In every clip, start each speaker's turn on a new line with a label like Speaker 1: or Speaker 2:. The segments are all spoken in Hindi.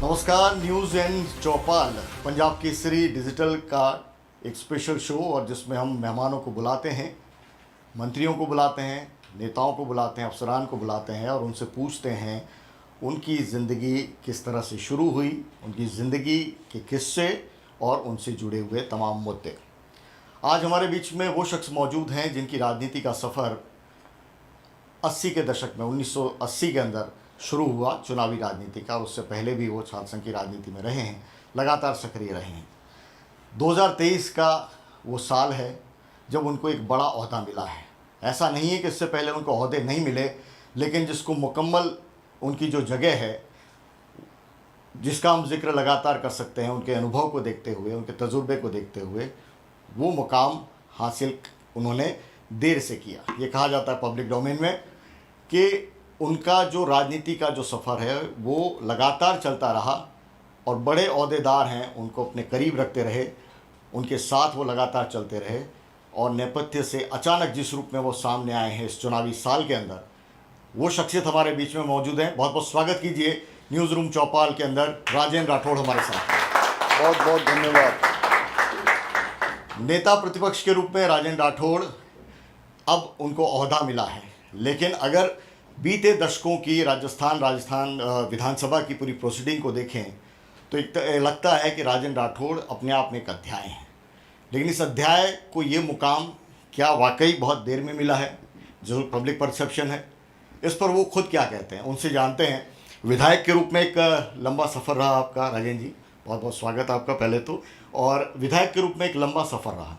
Speaker 1: नमस्कार। News and Chaupal Punjab Kesari digital का एक स्पेशल शो और जिसमें हम मेहमानों को बुलाते हैं, मंत्रियों को बुलाते हैं, नेताओं को बुलाते हैं, अफसरान को बुलाते हैं और उनसे पूछते हैं उनकी ज़िंदगी किस तरह से शुरू हुई, उनकी ज़िंदगी के किस्से और उनसे जुड़े हुए तमाम मुद्दे। आज हमारे बीच में वो शख्स मौजूद हैं जिनकी राजनीति का सफ़र 80 के दशक में 1980 के अंदर शुरू हुआ चुनावी राजनीति का, और उससे पहले भी वो छात्र संघ की राजनीति में रहे हैं, लगातार सक्रिय रहे हैं। 2023 का वो साल है जब उनको एक बड़ा ओहदा मिला है। ऐसा नहीं है कि इससे पहले उनको ओहदे नहीं मिले, लेकिन जिसको मुकम्मल उनकी जो जगह है, जिसका हम जिक्र लगातार कर सकते हैं, उनके अनुभव को देखते हुए, उनके तजुर्बे को देखते हुए, वो मुकाम हासिल उन्होंने देर से किया। ये कहा जाता है पब्लिक डोमेन में कि उनका जो राजनीति का जो सफ़र है वो लगातार चलता रहा और बड़े ओहदेदार हैं उनको अपने करीब रखते रहे, उनके साथ वो लगातार चलते रहे, और नेपथ्य से अचानक जिस रूप में वो सामने आए हैं इस चुनावी साल के अंदर, वो शख्सियत हमारे बीच में मौजूद हैं। बहुत बहुत स्वागत कीजिए न्यूज़ रूम चौपाल के अंदर राजेंद्र राठौड़ हमारे साथ हैं।
Speaker 2: बहुत बहुत धन्यवाद।
Speaker 1: नेता प्रतिपक्ष के रूप में राजेंद्र राठौड़ अब उनको ओहदा मिला है, लेकिन अगर बीते दशकों की राजस्थान विधानसभा की पूरी प्रोसीडिंग को देखें तो एक लगता है कि राजेंद्र राठौड़ अपने आप में एक अध्याय हैं। लेकिन इस अध्याय को ये मुकाम क्या वाकई बहुत देर में मिला है, जो पब्लिक परसेप्शन है, इस पर वो खुद क्या कहते हैं, उनसे जानते हैं। विधायक के रूप में एक लंबा सफ़र रहा आपका राजेंद्र जी, बहुत बहुत स्वागत आपका पहले तो। और विधायक के रूप में एक लंबा सफ़र रहा,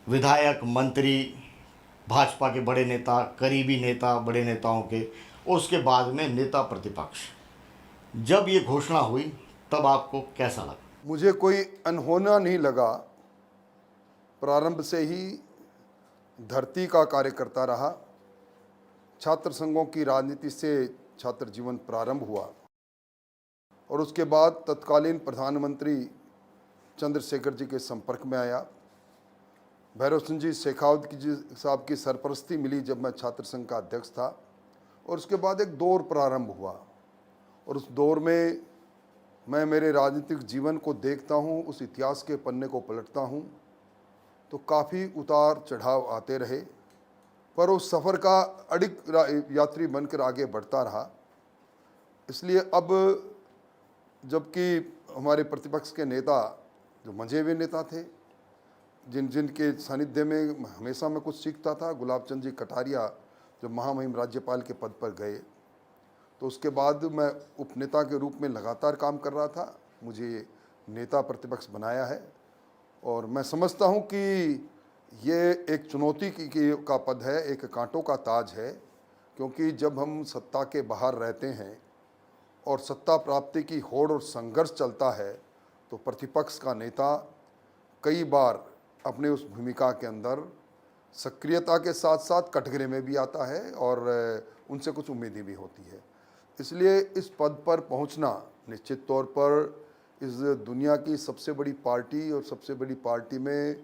Speaker 1: विधायक, मंत्री, भाजपा के बड़े नेता, करीबी नेता, बड़े नेताओं के, उसके बाद में नेता प्रतिपक्ष। जब ये घोषणा हुई तब आपको कैसा लगा?
Speaker 2: मुझे कोई अनहोना नहीं लगा। प्रारंभ से ही धरती का कार्यकर्ता रहा। छात्र संघों की राजनीति से छात्र जीवन प्रारंभ हुआ और उसके बाद तत्कालीन प्रधानमंत्री चंद्रशेखर जी के संपर्क में आया। भैरव सिंह जी शेखावत जी साहब की सरपरस्ती मिली जब मैं छात्र संघ का अध्यक्ष था, और उसके बाद एक दौर प्रारंभ हुआ, और उस दौर में मैं मेरे राजनीतिक जीवन को देखता हूँ, उस इतिहास के पन्ने को पलटता हूँ, तो काफ़ी उतार चढ़ाव आते रहे, पर उस सफ़र का अडिग यात्री बनकर आगे बढ़ता रहा। इसलिए अब जबकि हमारे प्रतिपक्ष के नेता जो मंझे हुए नेता थे, जिनके सानिध्य में हमेशा मैं कुछ सीखता था, गुलाब चंद जी कटारिया जब महामहिम राज्यपाल के पद पर गए तो उसके बाद मैं उपनेता के रूप में लगातार काम कर रहा था। मुझे नेता प्रतिपक्ष बनाया है और मैं समझता हूं कि ये एक चुनौती का पद है, एक कांटों का ताज है, क्योंकि जब हम सत्ता के बाहर रहते हैं और सत्ता प्राप्ति की होड़ और संघर्ष चलता है तो प्रतिपक्ष का नेता कई बार अपने उस भूमिका के अंदर सक्रियता के साथ साथ कटघरे में भी आता है और उनसे कुछ उम्मीदें भी होती है। इसलिए इस पद पर पहुंचना निश्चित तौर पर इस दुनिया की सबसे बड़ी पार्टी और सबसे बड़ी पार्टी में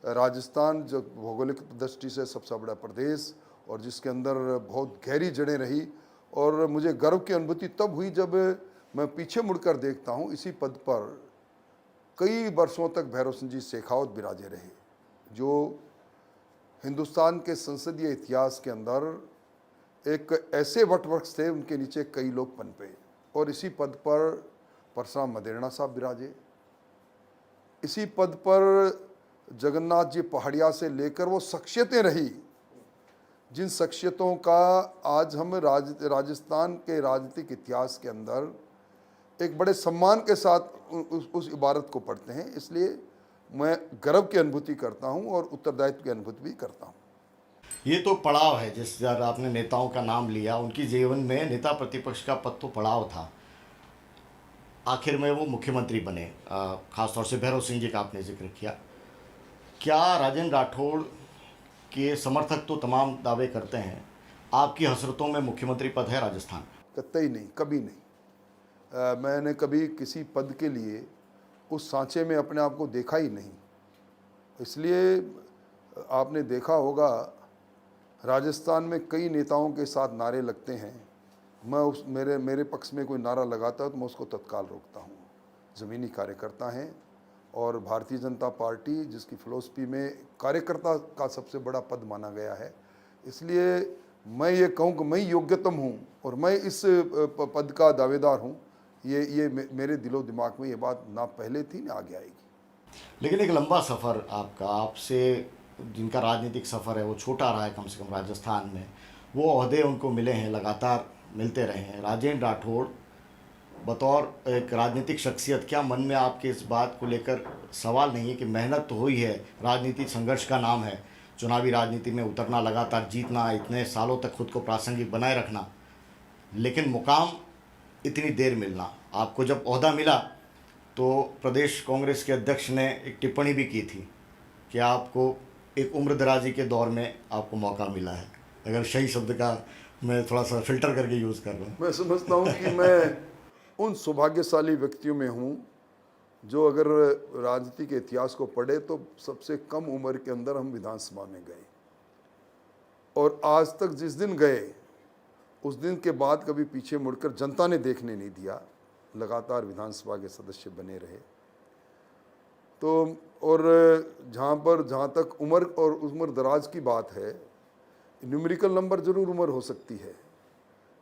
Speaker 2: राजस्थान, जो भौगोलिक दृष्टि से सबसे बड़ा प्रदेश और जिसके अंदर बहुत गहरी जड़ें रही, और मुझे गर्व की अनुभूति तब हुई जब मैं पीछे मुड़कर देखता हूँ इसी पद पर कई वर्षों तक भैरव सिंह जी शेखावत विराजे रहे, जो हिंदुस्तान के संसदीय इतिहास के अंदर एक ऐसे वटवृक्ष थे, उनके नीचे कई लोग पनपे, और इसी पद पर परशुराम मदेरणा साहब विराजे। इसी पद पर जगन्नाथ जी पहाड़िया से लेकर वो शख्सियतें रही जिन शख्सियतों का आज हम राजस्थान के राजनीतिक इतिहास के अंदर एक बड़े सम्मान के साथ उस इबारत को पढ़ते हैं। इसलिए मैं गर्व की अनुभूति करता हूं और उत्तरदायित्व की अनुभूति भी करता हूं।
Speaker 1: ये तो पड़ाव है, जिस तरह आपने नेताओं का नाम लिया, उनकी जीवन में नेता प्रतिपक्ष का पद तो पड़ाव था। आखिर में वो मुख्यमंत्री बने, खासतौर से भैरव सिंह जी का आपने जिक्र किया। क्या राजेंद्र राठौड़ के समर्थक तो तमाम दावे करते हैं, आपकी हसरतों में मुख्यमंत्री पद है राजस्थान?
Speaker 2: कतई नहीं, कभी नहीं। मैंने कभी किसी पद के लिए उस सांचे में अपने आप को देखा ही नहीं। इसलिए आपने देखा होगा राजस्थान में कई नेताओं के साथ नारे लगते हैं, मैं उस मेरे पक्ष में कोई नारा लगाता है तो मैं उसको तत्काल रोकता हूँ। ज़मीनी कार्यकर्ता हैं और भारतीय जनता पार्टी जिसकी फ़िलॉसफी में कार्यकर्ता का सबसे बड़ा पद माना गया है, इसलिए मैं ये कहूँ कि मैं योग्यतम हूँ और मैं इस पद का दावेदार हूँ, ये मेरे दिलो दिमाग में ये बात ना पहले थी ना आगे आएगी।
Speaker 1: लेकिन एक लंबा सफ़र आपका, आपसे जिनका राजनीतिक सफ़र है वो छोटा रहा है, कम से कम राजस्थान में वो ओहदे उनको मिले हैं, लगातार मिलते रहे हैं। राजेंद्र राठौड़ बतौर एक राजनीतिक शख्सियत, क्या मन में आपके इस बात को लेकर सवाल नहीं है कि मेहनत तो हुई है, राजनीतिक संघर्ष का नाम है, चुनावी राजनीति में उतरना, लगातार जीतना, इतने सालों तक खुद को प्रासंगिक बनाए रखना, लेकिन मुकाम इतनी देर मिलना। आपको जब ओहदा मिला तो प्रदेश कांग्रेस के अध्यक्ष ने एक टिप्पणी भी की थी कि आपको एक उम्र दराजी के दौर में आपको मौका मिला है, अगर सही शब्द का मैं थोड़ा सा फिल्टर करके यूज़ कर रहा हूँ।
Speaker 2: मैं समझता हूँ कि मैं उन सौभाग्यशाली व्यक्तियों में हूँ जो अगर राजनीति के इतिहास को पढ़े तो सबसे कम उम्र के अंदर हम विधानसभा में गए और आज तक जिस दिन गए उस दिन के बाद कभी पीछे मुड़कर जनता ने देखने नहीं दिया, लगातार विधानसभा के सदस्य बने रहे। तो और जहाँ तक उम्र और उम्र दराज की बात है, न्यूमेरिकल नंबर जरूर उम्र हो सकती है।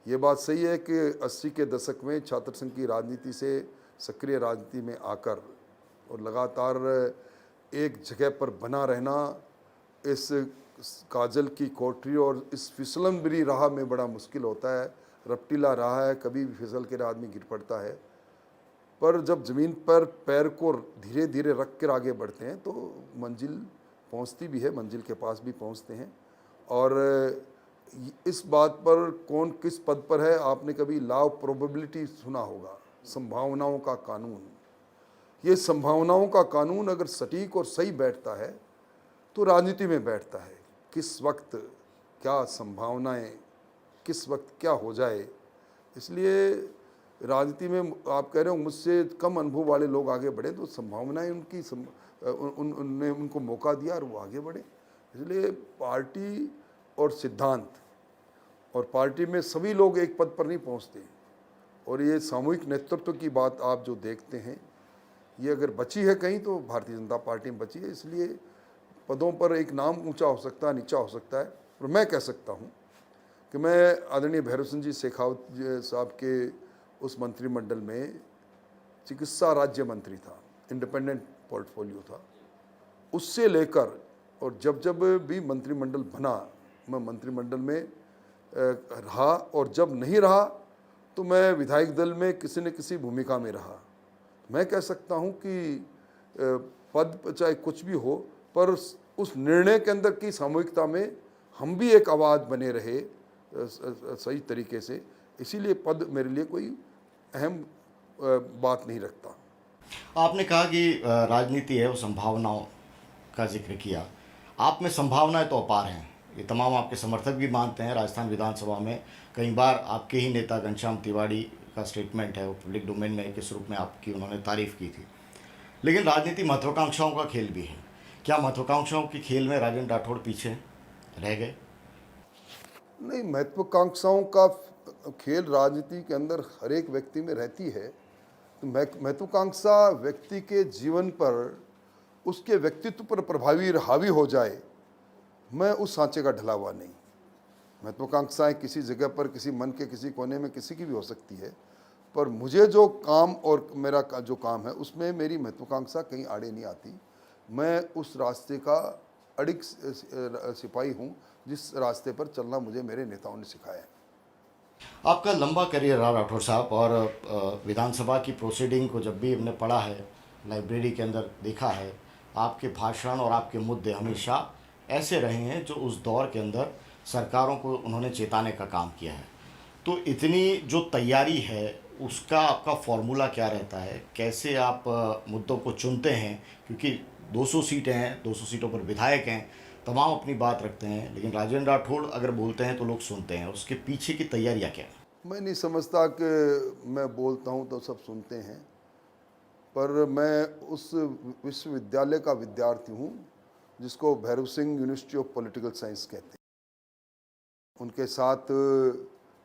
Speaker 2: ये बात सही है कि 80 के दशक में छात्र संघ की राजनीति से सक्रिय राजनीति में आकर और लगातार एक जगह पर बना रहना इस काजल की कोठरी और इस फिसलन भरी राह में बड़ा मुश्किल होता है। रपटीला राह है, कभी भी फिसल कर आदमी गिर पड़ता है, पर जब ज़मीन पर पैर को धीरे धीरे रख कर आगे बढ़ते हैं तो मंजिल पहुंचती भी है, मंजिल के पास भी पहुंचते हैं। और इस बात पर कौन किस पद पर है, आपने कभी लॉ ऑफ प्रोबेबिलिटी सुना होगा, संभावनाओं का कानून। ये संभावनाओं का कानून अगर सटीक और सही बैठता है तो राजनीति में बैठता है। किस वक्त क्या संभावनाएं, किस वक्त क्या हो जाए, इसलिए राजनीति में आप कह रहे हो मुझसे कम अनुभव वाले लोग आगे बढ़े तो संभावनाएं उनने उनको मौका दिया और वो आगे बढ़े। इसलिए पार्टी और सिद्धांत और पार्टी में सभी लोग एक पद पर नहीं पहुंचते, और ये सामूहिक नेतृत्व की बात आप जो देखते हैं ये अगर बची है कहीं तो भारतीय जनता पार्टी में बची है। इसलिए पदों पर एक नाम ऊंचा हो सकता है, नीचा हो सकता है, और मैं कह सकता हूं कि मैं आदरणीय भैरव सिंह जी शेखावत साहब के उस मंत्रिमंडल में चिकित्सा राज्य मंत्री था, इंडिपेंडेंट पोर्टफोलियो था, उससे लेकर और जब भी मंत्रिमंडल बना मैं मंत्रिमंडल में रहा, और जब नहीं रहा तो मैं विधायक दल में किसी न किसी भूमिका में रहा। मैं कह सकता हूं कि पद चाहे कुछ भी हो, पर उस निर्णय के अंदर की सामूहिकता में हम भी एक आवाज़ बने रहे सही तरीके से। इसीलिए पद मेरे लिए कोई अहम बात नहीं रखता।
Speaker 1: आपने कहा कि राजनीति है वो संभावनाओं का जिक्र किया। आप में संभावनाएं तो अपार हैं, ये तमाम आपके समर्थक भी मानते हैं। राजस्थान विधानसभा में कई बार आपके ही नेता घनश्याम तिवाड़ी का स्टेटमेंट है वो पब्लिक डोमेन में किस रूप में आपकी उन्होंने तारीफ़ की थी। लेकिन राजनीति महत्वाकांक्षाओं का खेल भी है। क्या महत्वाकांक्षाओं के खेल में राजेंद्र राठौड़ पीछे रह गए?
Speaker 2: नहीं, महत्वाकांक्षाओं का खेल राजनीति के अंदर हर एक व्यक्ति में रहती है। तो महत्वाकांक्षा व्यक्ति के जीवन पर, उसके व्यक्तित्व पर प्रभावी हावी हो जाए, मैं उस सांचे का ढला हुआ नहीं। महत्वाकांक्षाएं किसी जगह पर, किसी मन के किसी कोने में किसी की भी हो सकती है, पर मुझे जो काम और मेरा जो काम है उसमें मेरी महत्वाकांक्षा कहीं आड़े नहीं आती। मैं उस रास्ते का अडिग सिपाही हूँ जिस रास्ते पर चलना मुझे मेरे नेताओं ने सिखाया है।
Speaker 1: आपका लंबा करियर रहा राठौड़ साहब, और विधानसभा की प्रोसीडिंग को जब भी हमने पढ़ा है, लाइब्रेरी के अंदर देखा है, आपके भाषण और आपके मुद्दे हमेशा ऐसे रहे हैं जो उस दौर के अंदर सरकारों को उन्होंने चेताने का काम किया है। तो इतनी जो तैयारी है उसका आपका फॉर्मूला क्या रहता है? कैसे आप मुद्दों को चुनते हैं? क्योंकि 200 सीटें हैं, 200 सीटों पर विधायक हैं, तमाम अपनी बात रखते हैं, लेकिन राजेंद्र राठौड़ अगर बोलते हैं तो लोग सुनते हैं। उसके पीछे की तैयारियाँ क्या है?
Speaker 2: मैं नहीं समझता कि मैं बोलता हूँ तो सब सुनते हैं, पर मैं उस विश्वविद्यालय का विद्यार्थी हूँ जिसको Bhairav Singh university of political science कहते हैं। उनके साथ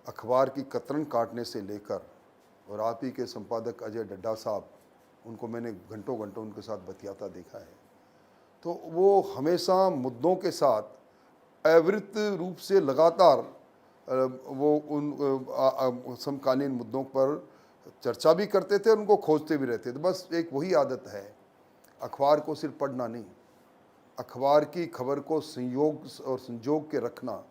Speaker 2: अखबार की कतरन काटने से लेकर, और आप ही के संपादक अजय डड्डा साहब, उनको मैंने घंटों घंटों उनके साथ बतियाता देखा है, तो वो हमेशा मुद्दों के साथ अविरत रूप से लगातार वो उन समकालीन मुद्दों पर चर्चा भी करते थे और उनको खोजते भी रहते थे। बस एक वही आदत है, अखबार को सिर्फ पढ़ना नहीं, अखबार की खबर को संयोग और संजोग के रखना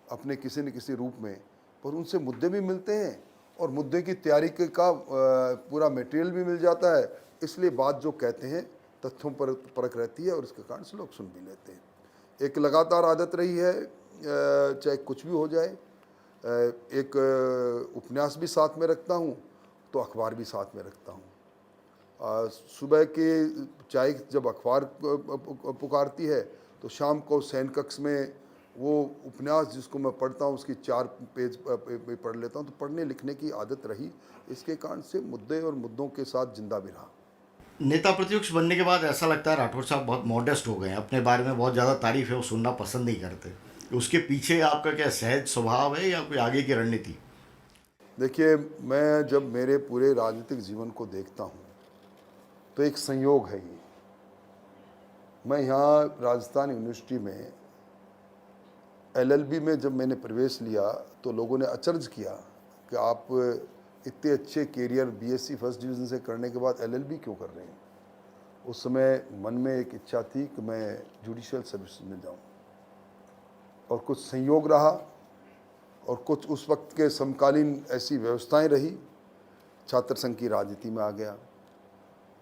Speaker 2: अपने किसी न किसी रूप में, पर उनसे मुद्दे भी मिलते हैं और मुद्दे की तैयारी का पूरा मटेरियल भी मिल जाता है। इसलिए बात जो कहते हैं तथ्यों पर परख रहती है और इसके कारण से लोग सुन भी लेते हैं। एक लगातार आदत रही है, चाहे कुछ भी हो जाए, एक उपन्यास भी साथ में रखता हूँ तो अखबार भी साथ में रखता हूँ। सुबह के चाय जब अखबार पुकारती है तो शाम को शयन कक्ष में वो उपन्यास जिसको मैं पढ़ता हूँ उसकी 4 पेज पढ़ लेता हूँ। तो पढ़ने लिखने की आदत रही, इसके कारण से मुद्दे और मुद्दों के साथ जिंदा भी रहा।
Speaker 1: नेता प्रतिपक्ष बनने के बाद ऐसा लगता है राठौर साहब बहुत मॉडेस्ट हो गए हैं, अपने बारे में बहुत ज़्यादा तारीफ है वो सुनना पसंद नहीं करते। उसके पीछे आपका क्या सहज स्वभाव है या कोई आगे की रणनीति?
Speaker 2: देखिए, मैं जब मेरे पूरे राजनीतिक जीवन को देखता हूँ तो एक संयोग है ये। मैं यहाँ राजस्थान यूनिवर्सिटी में LLB में जब मैंने प्रवेश लिया तो लोगों ने अचरज किया कि आप इतने अच्छे कैरियर BSc फर्स्ट डिवीज़न से करने के बाद LLB क्यों कर रहे हैं। उस समय मन में एक इच्छा थी कि मैं जुडिशियल सर्विस में जाऊं, और कुछ संयोग रहा और कुछ उस वक्त के समकालीन ऐसी व्यवस्थाएं रही, छात्र संघ की राजनीति में आ गया।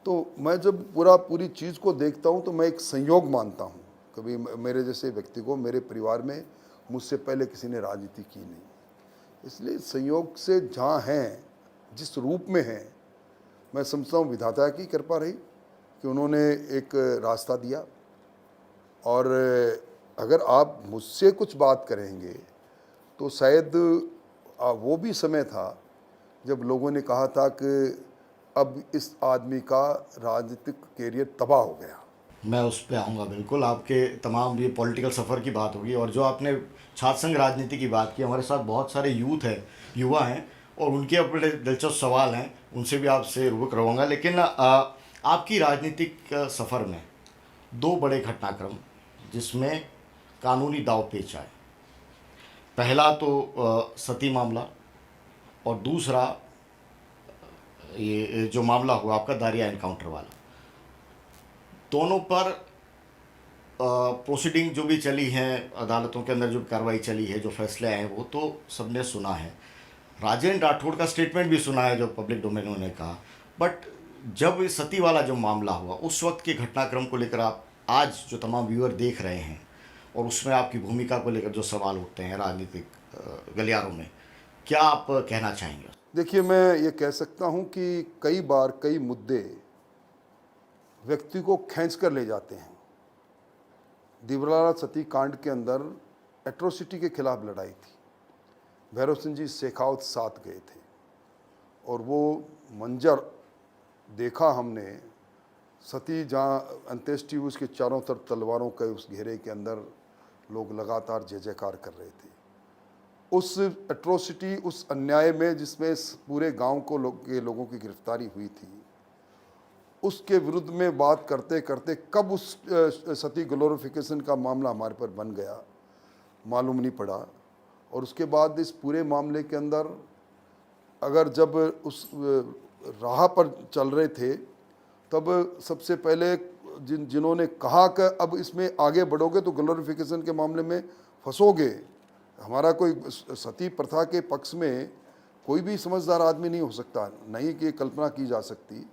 Speaker 2: तो मैं जब पूरी चीज़ को देखता हूं तो मैं एक संयोग मानता हूं। कभी मेरे जैसे व्यक्ति को मेरे परिवार में मुझसे पहले किसी ने राजनीति की नहीं, इसलिए संयोग से जहाँ हैं, जिस रूप में हैं, मैं समझता हूँ विधाता की कृपा रही कि उन्होंने एक रास्ता दिया। और अगर आप मुझसे कुछ बात करेंगे तो शायद वो भी समय था जब लोगों ने कहा था कि अब इस आदमी का राजनीतिक कैरियर तबाह हो गया।
Speaker 1: मैं उस पर आऊँगा बिल्कुल, आपके तमाम ये पॉलिटिकल सफ़र की बात होगी। और जो आपने छात्र संघ राजनीति की बात की, हमारे साथ बहुत सारे युवा हैं और उनके अपने दिलचस्प सवाल हैं, उनसे भी आपसे रूबरू करवाऊँगा। लेकिन आपकी राजनीतिक सफ़र में 2 बड़े घटनाक्रम जिसमें कानूनी दांव-पेच आए, पहला तो सती मामला और दूसरा ये जो मामला हुआ आपका दारिया एनकाउंटर वाला। दोनों पर प्रोसीडिंग जो भी चली हैं, अदालतों के अंदर जो कार्रवाई चली है, जो फैसले आए हैं, वो तो सबने सुना है। राजेंद्र राठौड़ का स्टेटमेंट भी सुना है जो पब्लिक डोमेन में कहा। बट जब सती वाला जो मामला हुआ, उस वक्त के घटनाक्रम को लेकर आप आज जो तमाम व्यूअर देख रहे हैं और उसमें आपकी भूमिका को लेकर जो सवाल उठते हैं राजनीतिक गलियारों में, क्या आप कहना चाहेंगे?
Speaker 2: देखिए, मैं ये कह सकता हूँ कि कई बार कई मुद्दे व्यक्ति को खींच कर ले जाते हैं। दिवराला सती कांड के अंदर एट्रोसिटी के खिलाफ लड़ाई थी, भैरव सिंह जी शेखावत साथ गए थे और वो मंजर देखा हमने, सती जहाँ अंत्येष्टि हुई उसके चारों तरफ तलवारों के उस घेरे के अंदर लोग लगातार जय जयकार कर रहे थे। उस एट्रोसिटी, उस अन्याय में जिसमें पूरे गांव को लोगों की गिरफ्तारी हुई थी, उसके विरुद्ध में बात करते करते कब उस सती ग्लोरिफिकेशन का मामला हमारे पर बन गया मालूम नहीं पड़ा। और उसके बाद इस पूरे मामले के अंदर अगर जब उस राह पर चल रहे थे तब सबसे पहले जिन्होंने कहा कि अब इसमें आगे बढ़ोगे तो ग्लोरिफिकेशन के मामले में फंसोगे, हमारा कोई सती प्रथा के पक्ष में कोई भी समझदार आदमी नहीं हो सकता, नहीं कि कल्पना की जा सकती।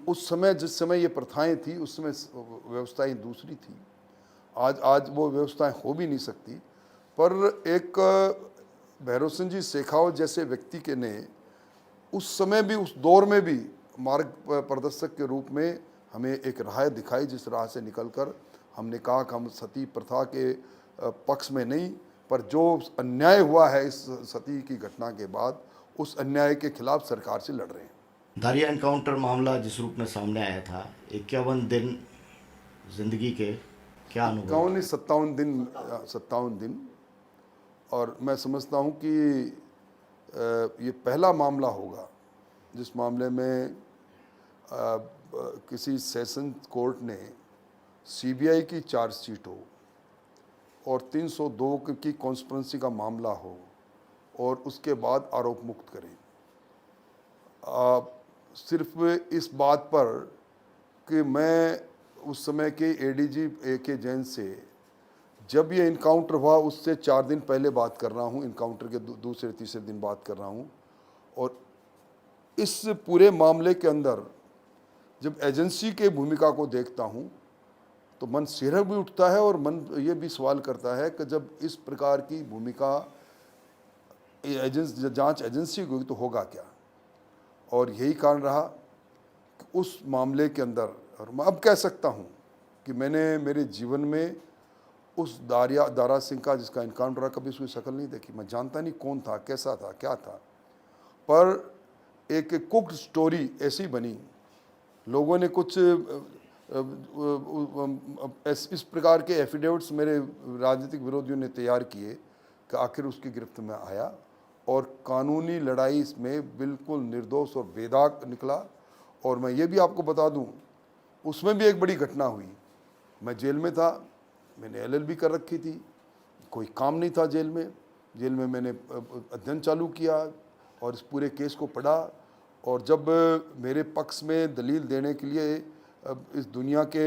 Speaker 2: उस समय जिस समय ये प्रथाएं थी उस समय व्यवस्थाएं दूसरी थी, आज वो व्यवस्थाएं हो भी नहीं सकती। पर एक भैरव सिंह जी शेखावत जैसे व्यक्ति के ने उस समय भी, उस दौर में भी मार्ग प्रदर्शक के रूप में हमें एक राह दिखाई, जिस राह से निकलकर हमने कहा कि हम सती प्रथा के पक्ष में नहीं, पर जो अन्याय हुआ है इस सती की घटना के बाद, उस अन्याय के खिलाफ सरकार से लड़ रहे हैं।
Speaker 1: दारिया एनकाउंटर मामला जिस रूप में सामने आया था, 51 दिन जिंदगी के क्या अनुभव?
Speaker 2: 57 दिन और मैं समझता हूँ कि ये पहला मामला होगा जिस मामले में किसी सेशन कोर्ट ने सीबीआई की चार्जशीट हो और 302 की कॉन्स्पिरेंसी का मामला हो और उसके बाद आरोप मुक्त करें, सिर्फ इस बात पर कि मैं उस समय के एडीजी AK जैन से जब ये इनकाउंटर हुआ उससे 4 दिन पहले बात कर रहा हूँ, इनकाउंटर के दूसरे तीसरे दिन बात कर रहा हूँ। और इस पूरे मामले के अंदर जब एजेंसी के भूमिका को देखता हूँ तो मन सिहरक भी उठता है और मन ये भी सवाल करता है कि जब इस प्रकार की भूमिका जांच एजेंसी को तो होगा क्या। और यही कारण रहा कि उस मामले के अंदर, और मैं अब कह सकता हूँ कि मैंने मेरे जीवन में उस दारा सिंह का जिसका इनकाउंटर रहा कभी उसकी शक्ल नहीं देखी, मैं जानता नहीं कौन था, कैसा था, क्या था, पर एक कुक्ड स्टोरी ऐसी बनी, लोगों ने कुछ इस प्रकार के एफिडेविट्स मेरे राजनीतिक विरोधियों ने तैयार किए कि आखिर उसकी गिरफ्त में आया और कानूनी लड़ाई इसमें बिल्कुल निर्दोष और बेदाग निकला। और मैं ये भी आपको बता दूं, उसमें भी एक बड़ी घटना हुई। मैं जेल में था, मैंने LLB कर रखी थी, कोई काम नहीं था जेल में मैंने अध्ययन चालू किया और इस पूरे केस को पढ़ा। और जब मेरे पक्ष में दलील देने के लिए इस दुनिया के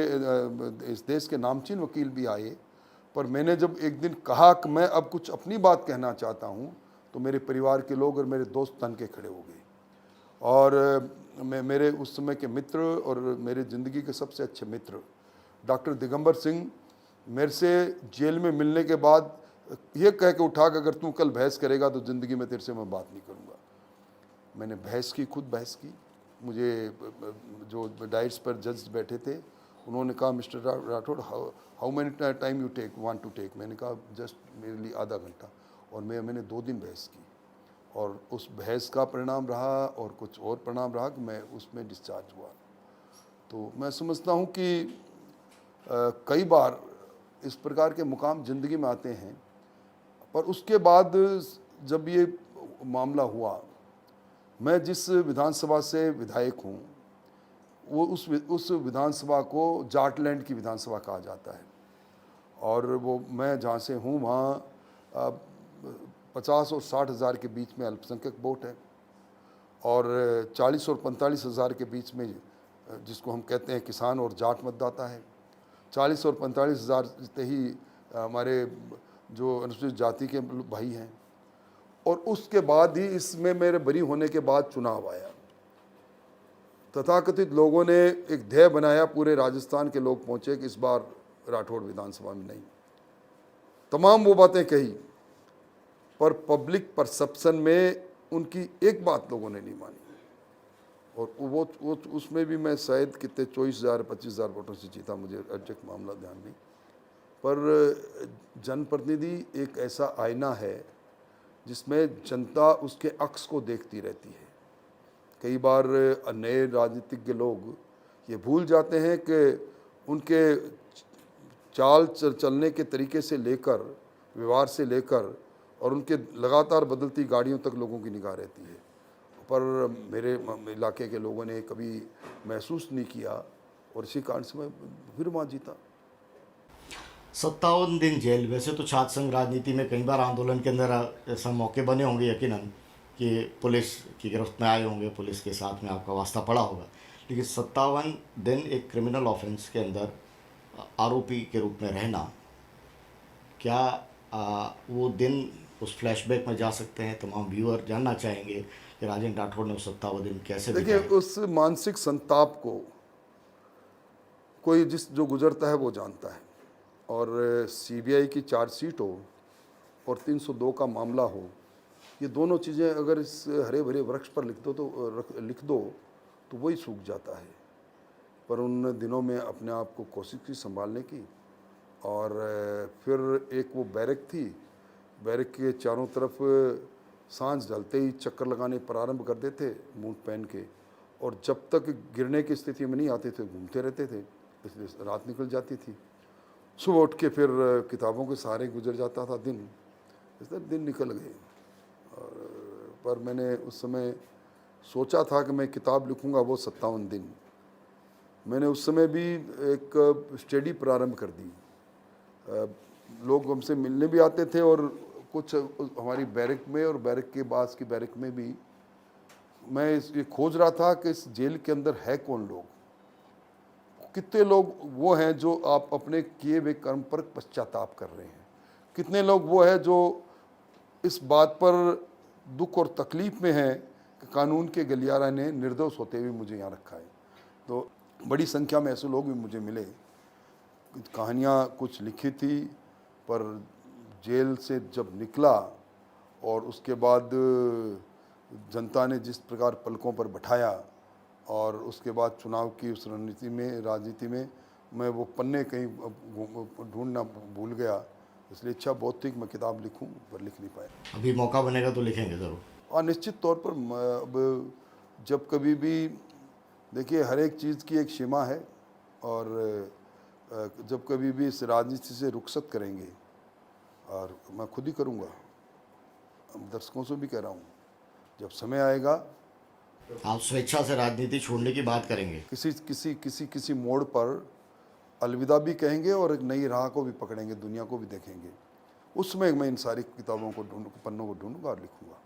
Speaker 2: इस देश के नामचीन वकील भी आए, पर मैंने जब एक दिन कहा कि मैं अब कुछ अपनी बात कहना चाहता हूँ तो मेरे परिवार के लोग और मेरे दोस्त तन के खड़े हो गए। और मेरे उस समय के मित्र और मेरे ज़िंदगी के सबसे अच्छे मित्र डॉक्टर दिगंबर सिंह मेरे से जेल में मिलने के बाद ये कह के उठा कि अगर तू कल बहस करेगा तो ज़िंदगी में तेरे से मैं बात नहीं करूँगा। मैंने बहस की, खुद बहस की। मुझे जो डाइट्स पर जज बैठे थे उन्होंने कहा mister Rathore how many time you want to take. मैंने कहा जस्ट मेरे लिए आधा घंटा। और मैंने 2 दिन बहस की और उस बहस का परिणाम रहा और कुछ और परिणाम रहा कि मैं उसमें डिस्चार्ज हुआ। तो मैं समझता हूँ कि कई बार इस प्रकार के मुकाम ज़िंदगी में आते हैं, पर उसके बाद जब ये मामला हुआ, मैं जिस विधानसभा से विधायक हूँ वो उस विधानसभा को जाटलैंड की विधानसभा कहा जाता है। और वो मैं जहाँ से हूँ वहाँ 50 और 60 हज़ार के बीच में अल्पसंख्यक वोट है और 40 और 45 हज़ार के बीच में जिसको हम कहते हैं किसान और जाट मतदाता है। 40 और 45 हज़ार जितने ही हमारे जो अनुसूचित जाति के भाई हैं। और उसके बाद ही इसमें मेरे बरी होने के बाद चुनाव आया। तथाकथित लोगों ने एक ध्येय बनाया, पूरे राजस्थान के लोग पहुँचे कि इस बार राठौड़ विधानसभा में नहीं। तमाम वो बातें कही, पर पब्लिक परसेप्शन में उनकी एक बात लोगों ने नहीं मानी। और वो उसमें भी मैं शायद कितने 24,000 25,000 वोटों से जीता, मुझे एग्जैक्ट मामला ध्यान नहीं। पर जनप्रतिनिधि एक ऐसा आईना है जिसमें जनता उसके अक्स को देखती रहती है। कई बार नए राजनीतिज्ञ लोग ये भूल जाते हैं कि उनके चाल चलने के तरीके से लेकर, व्यवहार से लेकर और उनके लगातार बदलती गाड़ियों तक लोगों की निगाह रहती है। पर मेरे इलाके के लोगों ने कभी महसूस नहीं किया और इसी कारण से मैं फिर वहाँ जीता।
Speaker 1: 57 दिन जेल। वैसे तो छात्र संघ राजनीति में कई बार आंदोलन के अंदर ऐसा मौके बने होंगे यकीनन कि पुलिस की गिरफ्त में आए होंगे, पुलिस के साथ में आपका वास्ता पड़ा होगा, लेकिन 57 दिन एक क्रिमिनल ऑफेंस के अंदर आरोपी के रूप में रहना, क्या वो दिन उस फ्लैशबैक में जा सकते हैं? तमाम व्यूअर जानना चाहेंगे कि राजेंद्र राठौड़ ने उस 57 दिन कैसे
Speaker 2: देखिए,
Speaker 1: बिताए।
Speaker 2: उस मानसिक संताप को कोई जो गुजरता है वो जानता है। और सीबीआई की चार्जशीट हो और 302 का मामला हो, ये दोनों चीज़ें अगर इस हरे भरे वृक्ष पर लिख दो तो वही सूख जाता है। पर उन दिनों में अपने आप को कोशिश की संभालने की। और फिर एक वो बैरक थी, बैरक के चारों तरफ सांझ ढलते ही चक्कर लगाने प्रारंभ कर देते मूंट पहन के, और जब तक गिरने की स्थिति में नहीं आते थे घूमते रहते थे, इसलिए रात निकल जाती थी। सुबह उठ के फिर किताबों के सहारे गुजर जाता था दिन। इस तरह दिन निकल गए। और पर मैंने उस समय सोचा था कि मैं किताब लिखूंगा, वो 57 दिन। मैंने उस समय भी एक स्टडी प्रारंभ कर दी। लोग हमसे मिलने भी आते थे और कुछ हमारी बैरक में और बैरक के पास की बैरक में भी मैं ये खोज रहा था कि इस जेल के अंदर है कौन लोग, कितने लोग वो हैं जो आप अपने किए हुए कर्म पर पश्चाताप कर रहे हैं, कितने लोग वो हैं जो इस बात पर दुख और तकलीफ में हैं कि कानून के गलियारा ने निर्दोष होते हुए मुझे यहाँ रखा है। तो बड़ी संख्या में ऐसे लोग भी मुझे मिले। कहानियाँ कुछ लिखी थी, पर जेल से जब निकला और उसके बाद जनता ने जिस प्रकार पलकों पर बैठाया और उसके बाद चुनाव की उस राजनीति में मैं वो पन्ने कहीं ढूंढना भूल गया। इसलिए इच्छा बहुत थी कि मैं किताब लिखूं, पर लिख नहीं पाया।
Speaker 1: अभी मौका बनेगा तो लिखेंगे ज़रूर।
Speaker 2: और निश्चित तौर पर अब जब कभी भी देखिए, हर एक चीज़ की एक सीमा है, और जब कभी भी इस राजनीति से रुखसत करेंगे, और मैं खुद ही करूँगा, दर्शकों से भी कह रहा हूँ, जब समय आएगा
Speaker 1: आप स्वेच्छा से राजनीति छोड़ने की बात करेंगे?
Speaker 2: किसी मोड़ पर अलविदा भी कहेंगे और एक नई राह को भी पकड़ेंगे, दुनिया को भी देखेंगे। उसमें मैं इन सारी किताबों को पन्नों को ढूंढूंगा और लिखूंगा।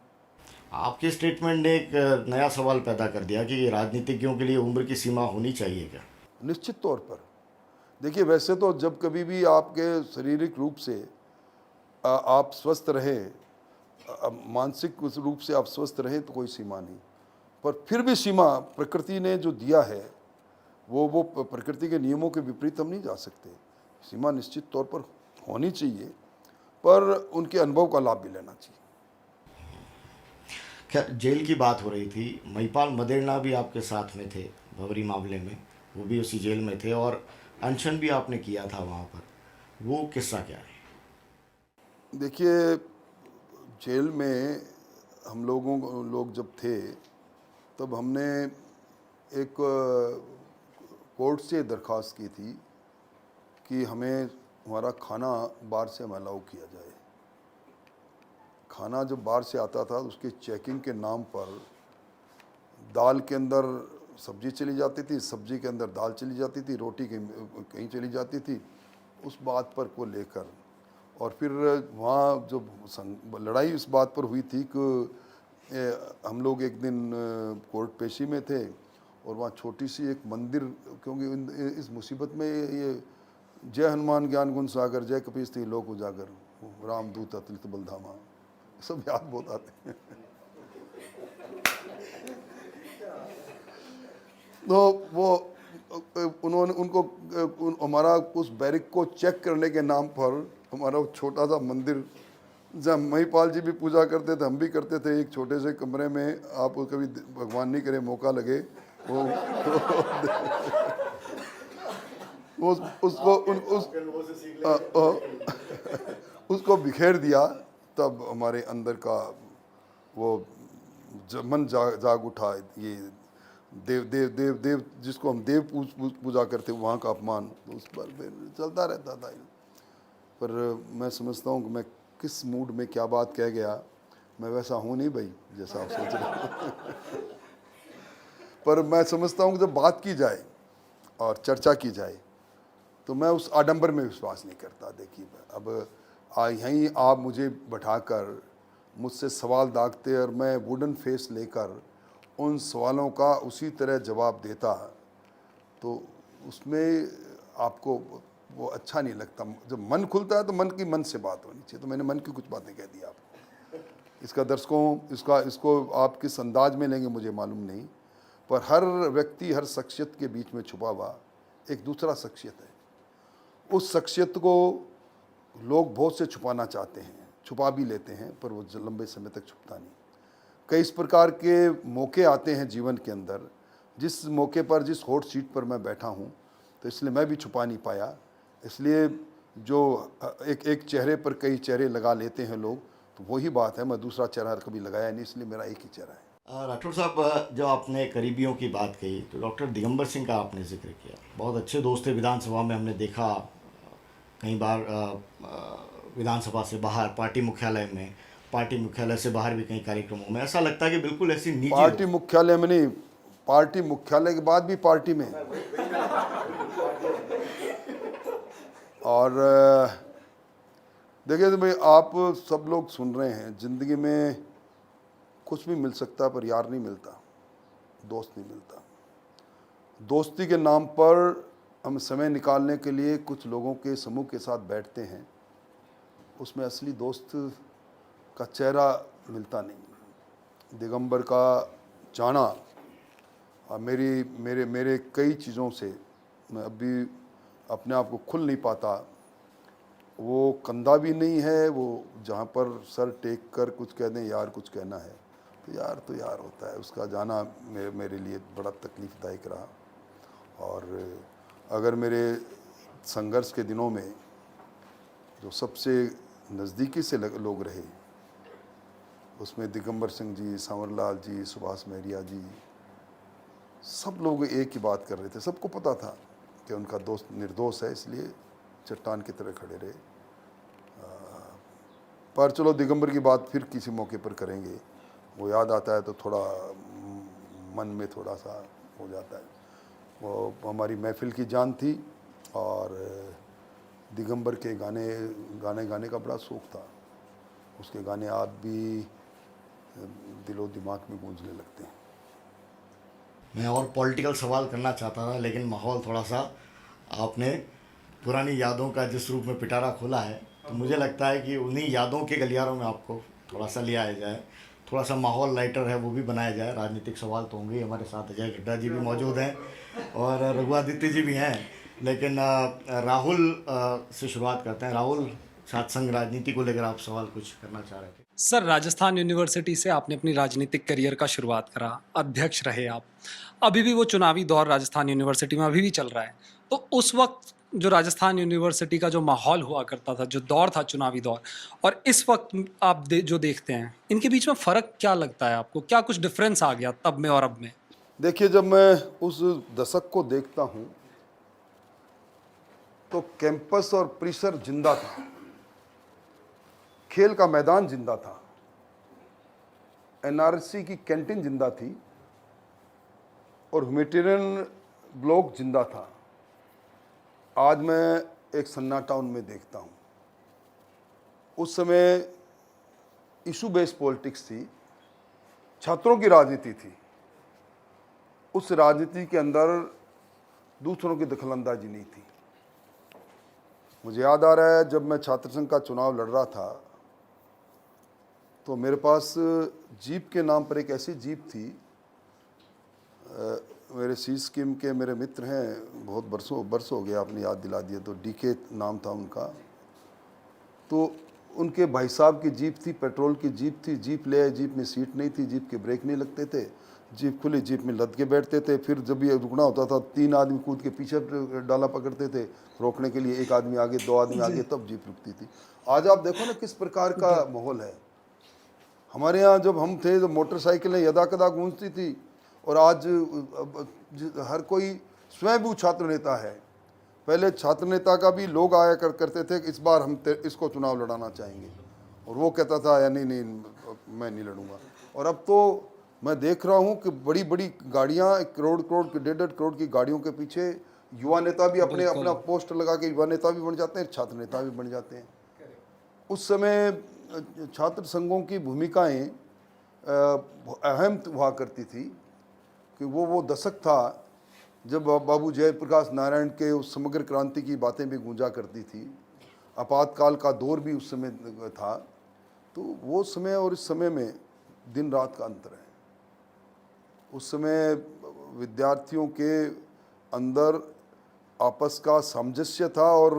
Speaker 1: आपके स्टेटमेंट ने एक नया सवाल पैदा कर दिया कि राजनीतिज्ञों के लिए उम्र की सीमा होनी चाहिए क्या?
Speaker 2: निश्चित तौर पर देखिए, वैसे तो जब कभी भी आपके शारीरिक रूप से आप स्वस्थ रहें, मानसिक रूप से आप स्वस्थ रहें तो कोई सीमा नहीं, पर फिर भी सीमा प्रकृति ने जो दिया है वो प्रकृति के नियमों के विपरीत हम नहीं जा सकते। सीमा निश्चित तौर पर होनी चाहिए, पर उनके अनुभव का लाभ भी लेना चाहिए।
Speaker 1: खैर, जेल की बात हो रही थी, महिपाल मदेरणा भी आपके साथ में थे भवरी मामले में, वो भी उसी जेल में थे और अनशन भी आपने किया था वहाँ पर। वो किस्सा क्या है?
Speaker 2: देखिए, जेल में हम लोग जब थे तब हमने एक कोर्ट से दरख्वास्त की थी कि हमें हमारा खाना बाहर से अलाउ किया जाए। खाना जब बाहर से आता था उसके चेकिंग के नाम पर दाल के अंदर सब्जी चली जाती थी, सब्जी के अंदर दाल चली जाती थी, रोटी कहीं चली जाती थी। उस बात पर को लेकर और फिर वहाँ जो लड़ाई इस बात पर हुई थी कि हम लोग एक दिन कोर्ट पेशी में थे और वहाँ छोटी सी एक मंदिर, क्योंकि इस मुसीबत में ये जय हनुमान ज्ञान गुण सागर, जय कपीस थी लोक उजागर, रामदूत अतुलित बलधामा, सब याद बहुत आते हैं। तो वो हमारा उस बैरिक को चेक करने के नाम पर हमारा वो छोटा सा मंदिर, जब महिपाल जी भी पूजा करते थे, हम भी करते थे, एक छोटे से कमरे में, आप कभी भगवान नहीं करे मौका लगे उसको बिखेर दिया, तब हमारे अंदर का वो मन जाग उठा। ये देव जिसको हम देव पूजा करते वहाँ का अपमान, तो उस पर फिर चलता रहता था। पर मैं समझता हूँ कि मैं किस मूड में क्या बात कह गया, मैं वैसा हूँ नहीं भाई जैसा आप सोच रहे हो। पर मैं समझता हूँ कि जब बात की जाए और चर्चा की जाए तो मैं उस आडंबर में विश्वास नहीं करता। देखिए, अब यहीं आप मुझे बैठाकर मुझसे सवाल दागते और मैं वुडन फेस लेकर उन सवालों का उसी तरह जवाब देता, तो उसमें आपको वो अच्छा नहीं लगता। जब मन खुलता है तो मन की मन से बात होनी चाहिए। तो मैंने मन की कुछ बातें कह दी आपको। इसका दर्शकों इसको आप किस अंदाज में लेंगे मुझे मालूम नहीं, पर हर व्यक्ति, हर शख्सियत के बीच में छुपा हुआ एक दूसरा शख्सियत है। उस शख्सियत को लोग बहुत से छुपाना चाहते हैं, छुपा भी लेते हैं, पर वो लंबे समय तक छुपता नहीं। कई इस प्रकार के मौके आते हैं जीवन के अंदर, जिस मौके पर, जिस हॉट सीट पर मैं बैठा हूँ, तो इसलिए मैं भी छुपा नहीं पाया। इसलिए जो एक चेहरे पर कई चेहरे लगा लेते हैं लोग, तो वही बात है, मैं दूसरा चेहरा कभी लगाया नहीं, इसलिए मेरा एक ही चेहरा है।
Speaker 1: राठौर साहब, जब आपने करीबियों की बात कही तो डॉक्टर दिगंबर सिंह का आपने जिक्र किया। बहुत अच्छे दोस्त थे, विधानसभा में हमने देखा कई बार विधानसभा से बाहर पार्टी मुख्यालय में, पार्टी मुख्यालय से बाहर भी कई कार्यक्रमों में, ऐसा लगता है कि बिल्कुल ऐसी निजी
Speaker 2: पार्टी मुख्यालय में नहीं, पार्टी मुख्यालय के बाद भी पार्टी में। और देखिए तो भाई, आप सब लोग सुन रहे हैं, ज़िंदगी में कुछ भी मिल सकता है पर यार नहीं मिलता, दोस्त नहीं मिलता। दोस्ती के नाम पर हम समय निकालने के लिए कुछ लोगों के समूह के साथ बैठते हैं, उसमें असली दोस्त का चेहरा मिलता नहीं। दिगंबर का जाना और मेरे कई चीज़ों से मैं अभी अपने आप को खुल नहीं पाता। वो कंधा भी नहीं है, वो जहाँ पर सर टेक कर कुछ कह दें यार कुछ कहना है, तो यार होता है। उसका जाना मेरे लिए बड़ा तकलीफ़दायक रहा। और अगर मेरे संघर्ष के दिनों में जो सबसे नज़दीकी से लोग रहे, उसमें दिगंबर सिंह जी, सांवरलाल जी, सुभाष महरिया जी, सब लोग एक ही बात कर रहे थे। सबको पता था कि उनका दोस्त निर्दोष है, इसलिए चट्टान की तरह खड़े रहे। पर चलो, दिगंबर की बात फिर किसी मौके पर करेंगे। वो याद आता है तो थोड़ा मन में थोड़ा सा हो जाता है। वो हमारी महफिल की जान थी और दिगंबर के गाने का बड़ा शौक़ था। उसके गाने आज भी दिलो दिमाग में गूंजने लगते हैं।
Speaker 1: मैं और पॉलिटिकल सवाल करना चाहता था, लेकिन माहौल थोड़ा सा, आपने पुरानी यादों का जिस रूप में पिटारा खोला है, तो मुझे लगता है कि उन्हीं यादों के गलियारों में आपको थोड़ा सा ले आया जाए, थोड़ा सा माहौल लाइटर है वो भी बनाया जाए। राजनीतिक सवाल तो होंगे। हमारे साथ अजय गड्ढा जी भी मौजूद हैं और रघुआदित्य जी भी हैं, लेकिन राहुल से शुरुआत करते हैं। राहुल, साथ संग राजनीति को लेकर आप सवाल कुछ करना चाह रहे थे।
Speaker 3: सर, राजस्थान यूनिवर्सिटी से आपने अपनी राजनीतिक करियर का शुरुआत करा, अध्यक्ष रहे आप। अभी भी वो चुनावी दौर राजस्थान यूनिवर्सिटी में अभी भी चल रहा है। तो उस वक्त जो राजस्थान यूनिवर्सिटी का जो माहौल हुआ करता था, जो दौर था चुनावी दौर, और इस वक्त आप जो देखते हैं, इनके बीच में फ़र्क क्या लगता है आपको? क्या कुछ डिफरेंस आ गया तब में और अब में?
Speaker 2: देखिए, जब मैं उस दशक को देखता हूँ तो कैंपस और परिसर जिंदा था, खेल का मैदान जिंदा था, एनआरसी की कैंटीन जिंदा थी और ह्यूमैनिटेरियन ब्लॉक जिंदा था। आज मैं एक सन्नाटा उनमें देखता हूँ। उस समय इशू बेस्ड पॉलिटिक्स थी, छात्रों की राजनीति थी। उस राजनीति के अंदर दूसरों की दखलंदाजी नहीं थी। मुझे याद आ रहा है, जब मैं छात्र संघ का चुनाव लड़ रहा था तो मेरे पास जीप के नाम पर एक ऐसी जीप थी। मेरे सी स्कीम के मेरे मित्र हैं, बहुत बरसों हो गया, आपने याद दिला दिया। तो डीके नाम था उनका। तो उनके भाई साहब की जीप थी, पेट्रोल की जीप थी। जीप ले आए, जीप में सीट नहीं थी, जीप के ब्रेक नहीं लगते थे, जीप खुली, जीप में लद के बैठते थे। फिर जब ये रुकना होता था, 3 आदमी कूद के पीछे डाला पकड़ते थे रोकने के लिए, 1 आदमी आगे, 2 आदमी आगे, तब जीप रुकती थी। आज आप देखो ना किस प्रकार का माहौल है। हमारे यहाँ जब हम थे तो मोटरसाइकिलें यदा कदा गूंजती थी, और आज हर कोई स्वयं भी छात्र नेता है। पहले छात्र नेता का भी लोग आया करते थे कि इस बार हम इसको चुनाव लड़ाना चाहेंगे, और वो कहता था या नहीं मैं नहीं लड़ूंगा। और अब तो मैं देख रहा हूँ कि बड़ी बड़ी गाड़ियाँ, 1 करोड़ 1.5 करोड़ की गाड़ियों के पीछे युवा नेता भी अपना पोस्टर लगा के युवा नेता भी बन जाते हैं, छात्र नेता भी बन जाते हैं। उस समय छात्र संघों की भूमिकाएं अहम हुआ करती थी कि वो दशक था जब बाबू जयप्रकाश नारायण के उस समग्र क्रांति की बातें भी गूंजा करती थी। आपातकाल का दौर भी उस समय था। तो वो समय और इस समय में दिन रात का अंतर है। उस समय विद्यार्थियों के अंदर आपस का सामंजस्य था, और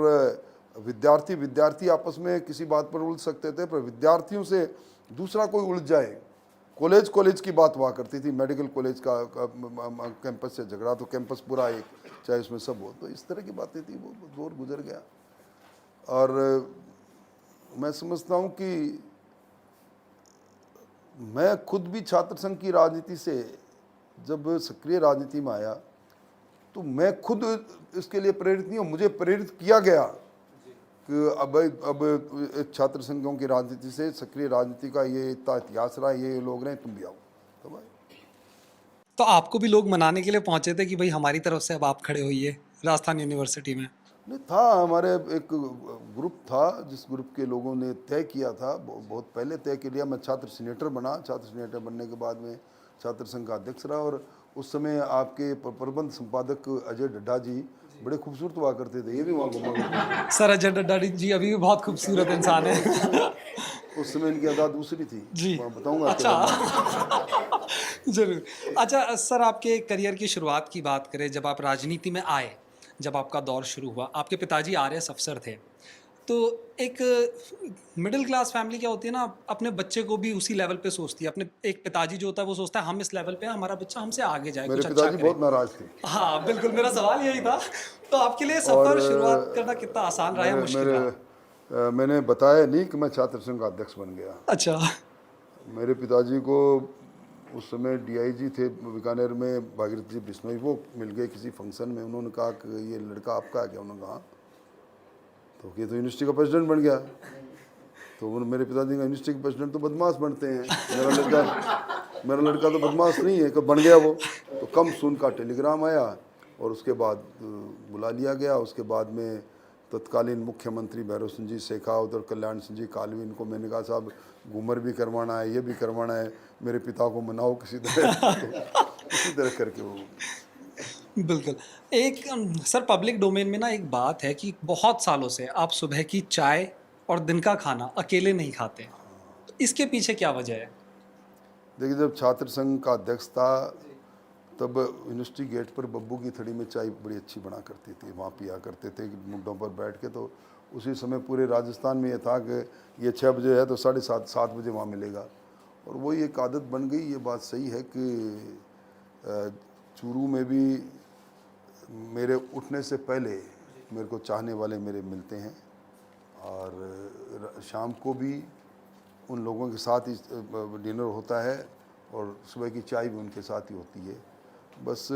Speaker 2: विद्यार्थी आपस में किसी बात पर उलझ सकते थे, पर विद्यार्थियों से दूसरा कोई उलझ जाए, कॉलेज की बात हुआ करती थी। मेडिकल कॉलेज का कैंपस से झगड़ा तो कैंपस पूरा एक, चाहे उसमें सब हो। तो इस तरह की बातें थी। वो दौर गुजर गया। और मैं समझता हूँ कि मैं खुद भी छात्र संघ की राजनीति से जब सक्रिय राजनीति में आया तो मैं खुद इसके लिए प्रेरित नहीं हूँ, मुझे प्रेरित किया गया। कि अब एक छात्र संघों की राजनीति से सक्रिय राजनीति का ये इतना इतिहास रहा, ये लोग रहे, तुम भी आओ। तो भाई
Speaker 3: तो आपको भी लोग मनाने के लिए पहुंचे थे कि भाई हमारी तरफ से अब आप खड़े होइए राजस्थान यूनिवर्सिटी में?
Speaker 2: नहीं था, हमारे एक ग्रुप था जिस ग्रुप के लोगों ने तय किया था, बहुत पहले तय कर लिया। मैं छात्र सीनेटर बना, छात्र सीनेटर बनने के बाद में छात्र संघ का अध्यक्ष रहा, और उस समय आपके प्रबंध संपादक अजय डड्डा जी बड़े खूबसूरत हुआ करते थे, ये भी वहाँ घुमा करते
Speaker 3: सर अजय डड्डा जी अभी भी बहुत खूबसूरत इंसान है।
Speaker 2: थे। उस समय इनकी अदा दूसरी थी,
Speaker 3: जी।
Speaker 2: मैं बताऊंगा।
Speaker 3: अच्छा। जरूर। अच्छा सर, आपके करियर की शुरुआत की बात करें, जब आप राजनीति में आए, जब आपका दौर शुरू हुआ, आपके पिताजी आरएस अफसर थे, तो एक मिडिल क्लास फैमिली क्या होती है ना, अपने बच्चे को भी उसी लेवल पे सोचती है। अपने एक पिताजी जो होता है वो सोचता है हम इस लेवल पे हैं, हमारा बच्चा हमसे आगे जाए,
Speaker 2: मेरे
Speaker 3: कुछ अच्छा
Speaker 2: पिताजी
Speaker 3: करे।
Speaker 2: बहुत नाराज थे।
Speaker 3: हाँ बिल्कुल, मेरा सवाल यही था। तो आपके लिए
Speaker 2: और
Speaker 3: सफर शुरुआत करना कितना आसान रहा या मुश्किल रहा?
Speaker 2: मैंने बताया नहीं कि मैं छात्र संघ का अध्यक्ष बन गया।
Speaker 3: अच्छा।
Speaker 2: मेरे पिताजी को उस समय डीआईजी थे बीकानेर में, भागीरथ जी बिश्नोई, वो मिल गए किसी फंक्शन में। उन्होंने कहा कि ये लड़का आपका है क्या? उन्होंने कहा तो ये तो यूनिवर्सिटी का प्रेसिडेंट बन गया। तो मेरे पिताजी का यूनिवर्सिटी के प्रेसिडेंट तो बदमाश बनते हैं, मेरा लड़का तो बदमाश नहीं है, कब बन गया वो। तो कम सुन का टेलीग्राम आया और उसके बाद बुला लिया गया। उसके बाद में तत्कालीन मुख्यमंत्री भैरव सिंह जी शेखावत और कल्याण सिंह जी कालवी, इनको मैंने कहा साहब घूमर भी करवाना है, ये भी करवाना है, मेरे पिता को मनाओ किसी तरह। तो इसी तरह करके वो
Speaker 3: बिल्कुल। एक सर, पब्लिक डोमेन में ना एक बात है कि बहुत सालों से आप सुबह की चाय और दिन का खाना अकेले नहीं खाते। तो इसके पीछे क्या वजह है?
Speaker 2: देखिए, जब छात्र संघ का अध्यक्ष था तब यूनिवर्सिटी गेट पर बब्बू की थड़ी में चाय बड़ी अच्छी बना करती थी, वहाँ पिया करते थे मुड्डों पर बैठ के। तो उसी समय पूरे राजस्थान में ये था कि ये 6 बजे है तो 7:30 बजे वहाँ मिलेगा, और वही एक आदत बन गई। ये बात सही है कि चूरू में भी मेरे उठने से पहले मेरे को चाहने वाले मेरे मिलते हैं, और शाम को भी उन लोगों के साथ ही डिनर होता है, और सुबह की चाय भी उनके साथ ही होती है। बस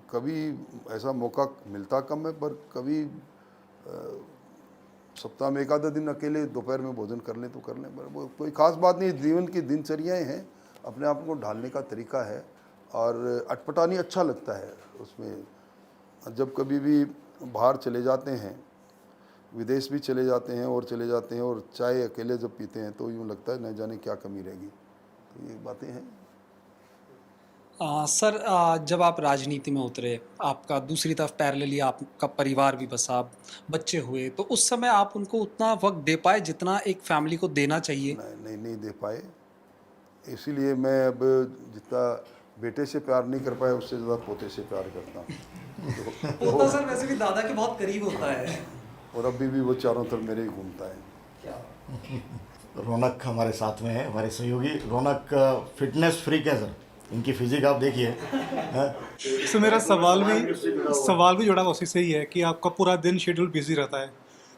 Speaker 2: कभी ऐसा मौका मिलता कम है, पर कभी सप्ताह में एक आधा दिन अकेले दोपहर में भोजन कर लें तो कर लें, पर वो कोई ख़ास बात नहीं। जीवन की दिनचर्याएँ हैं, अपने आप को ढालने का तरीका है, और अटपटानी अच्छा लगता है उसमें। जब कभी भी बाहर चले जाते हैं, विदेश भी चले जाते हैं और चले जाते हैं, और चाय अकेले जब पीते हैं तो यूँ लगता है न जाने क्या कमी रहेगी। तो ये बातें हैं।
Speaker 3: सर, जब आप राजनीति में उतरे, आपका दूसरी तरफ पैरेलली आपका परिवार भी बसा, बच्चे हुए, तो उस समय आप उनको उतना वक्त दे पाए जितना एक फैमिली को देना चाहिए?
Speaker 2: नहीं दे पाए। इसीलिए मैं अब जितना बेटे से प्यार नहीं कर पाया, उससे ज़्यादा पोते से प्यार करता हूँ।
Speaker 3: पोता सर वैसे भी दादा के बहुत करीब होता है।
Speaker 2: और अभी भी वो चारों तरफ मेरे ही घूमता है।
Speaker 1: रौनक हमारे साथ में है, हमारे सहयोगी। रौनक फिटनेस फ्रीक है सर, इनकी फिजिक आप देखिए।
Speaker 4: सो मेरा सवाल भी जुड़ा हुआ उसी से ही है कि आपका पूरा दिन शेड्यूल बिजी रहता है,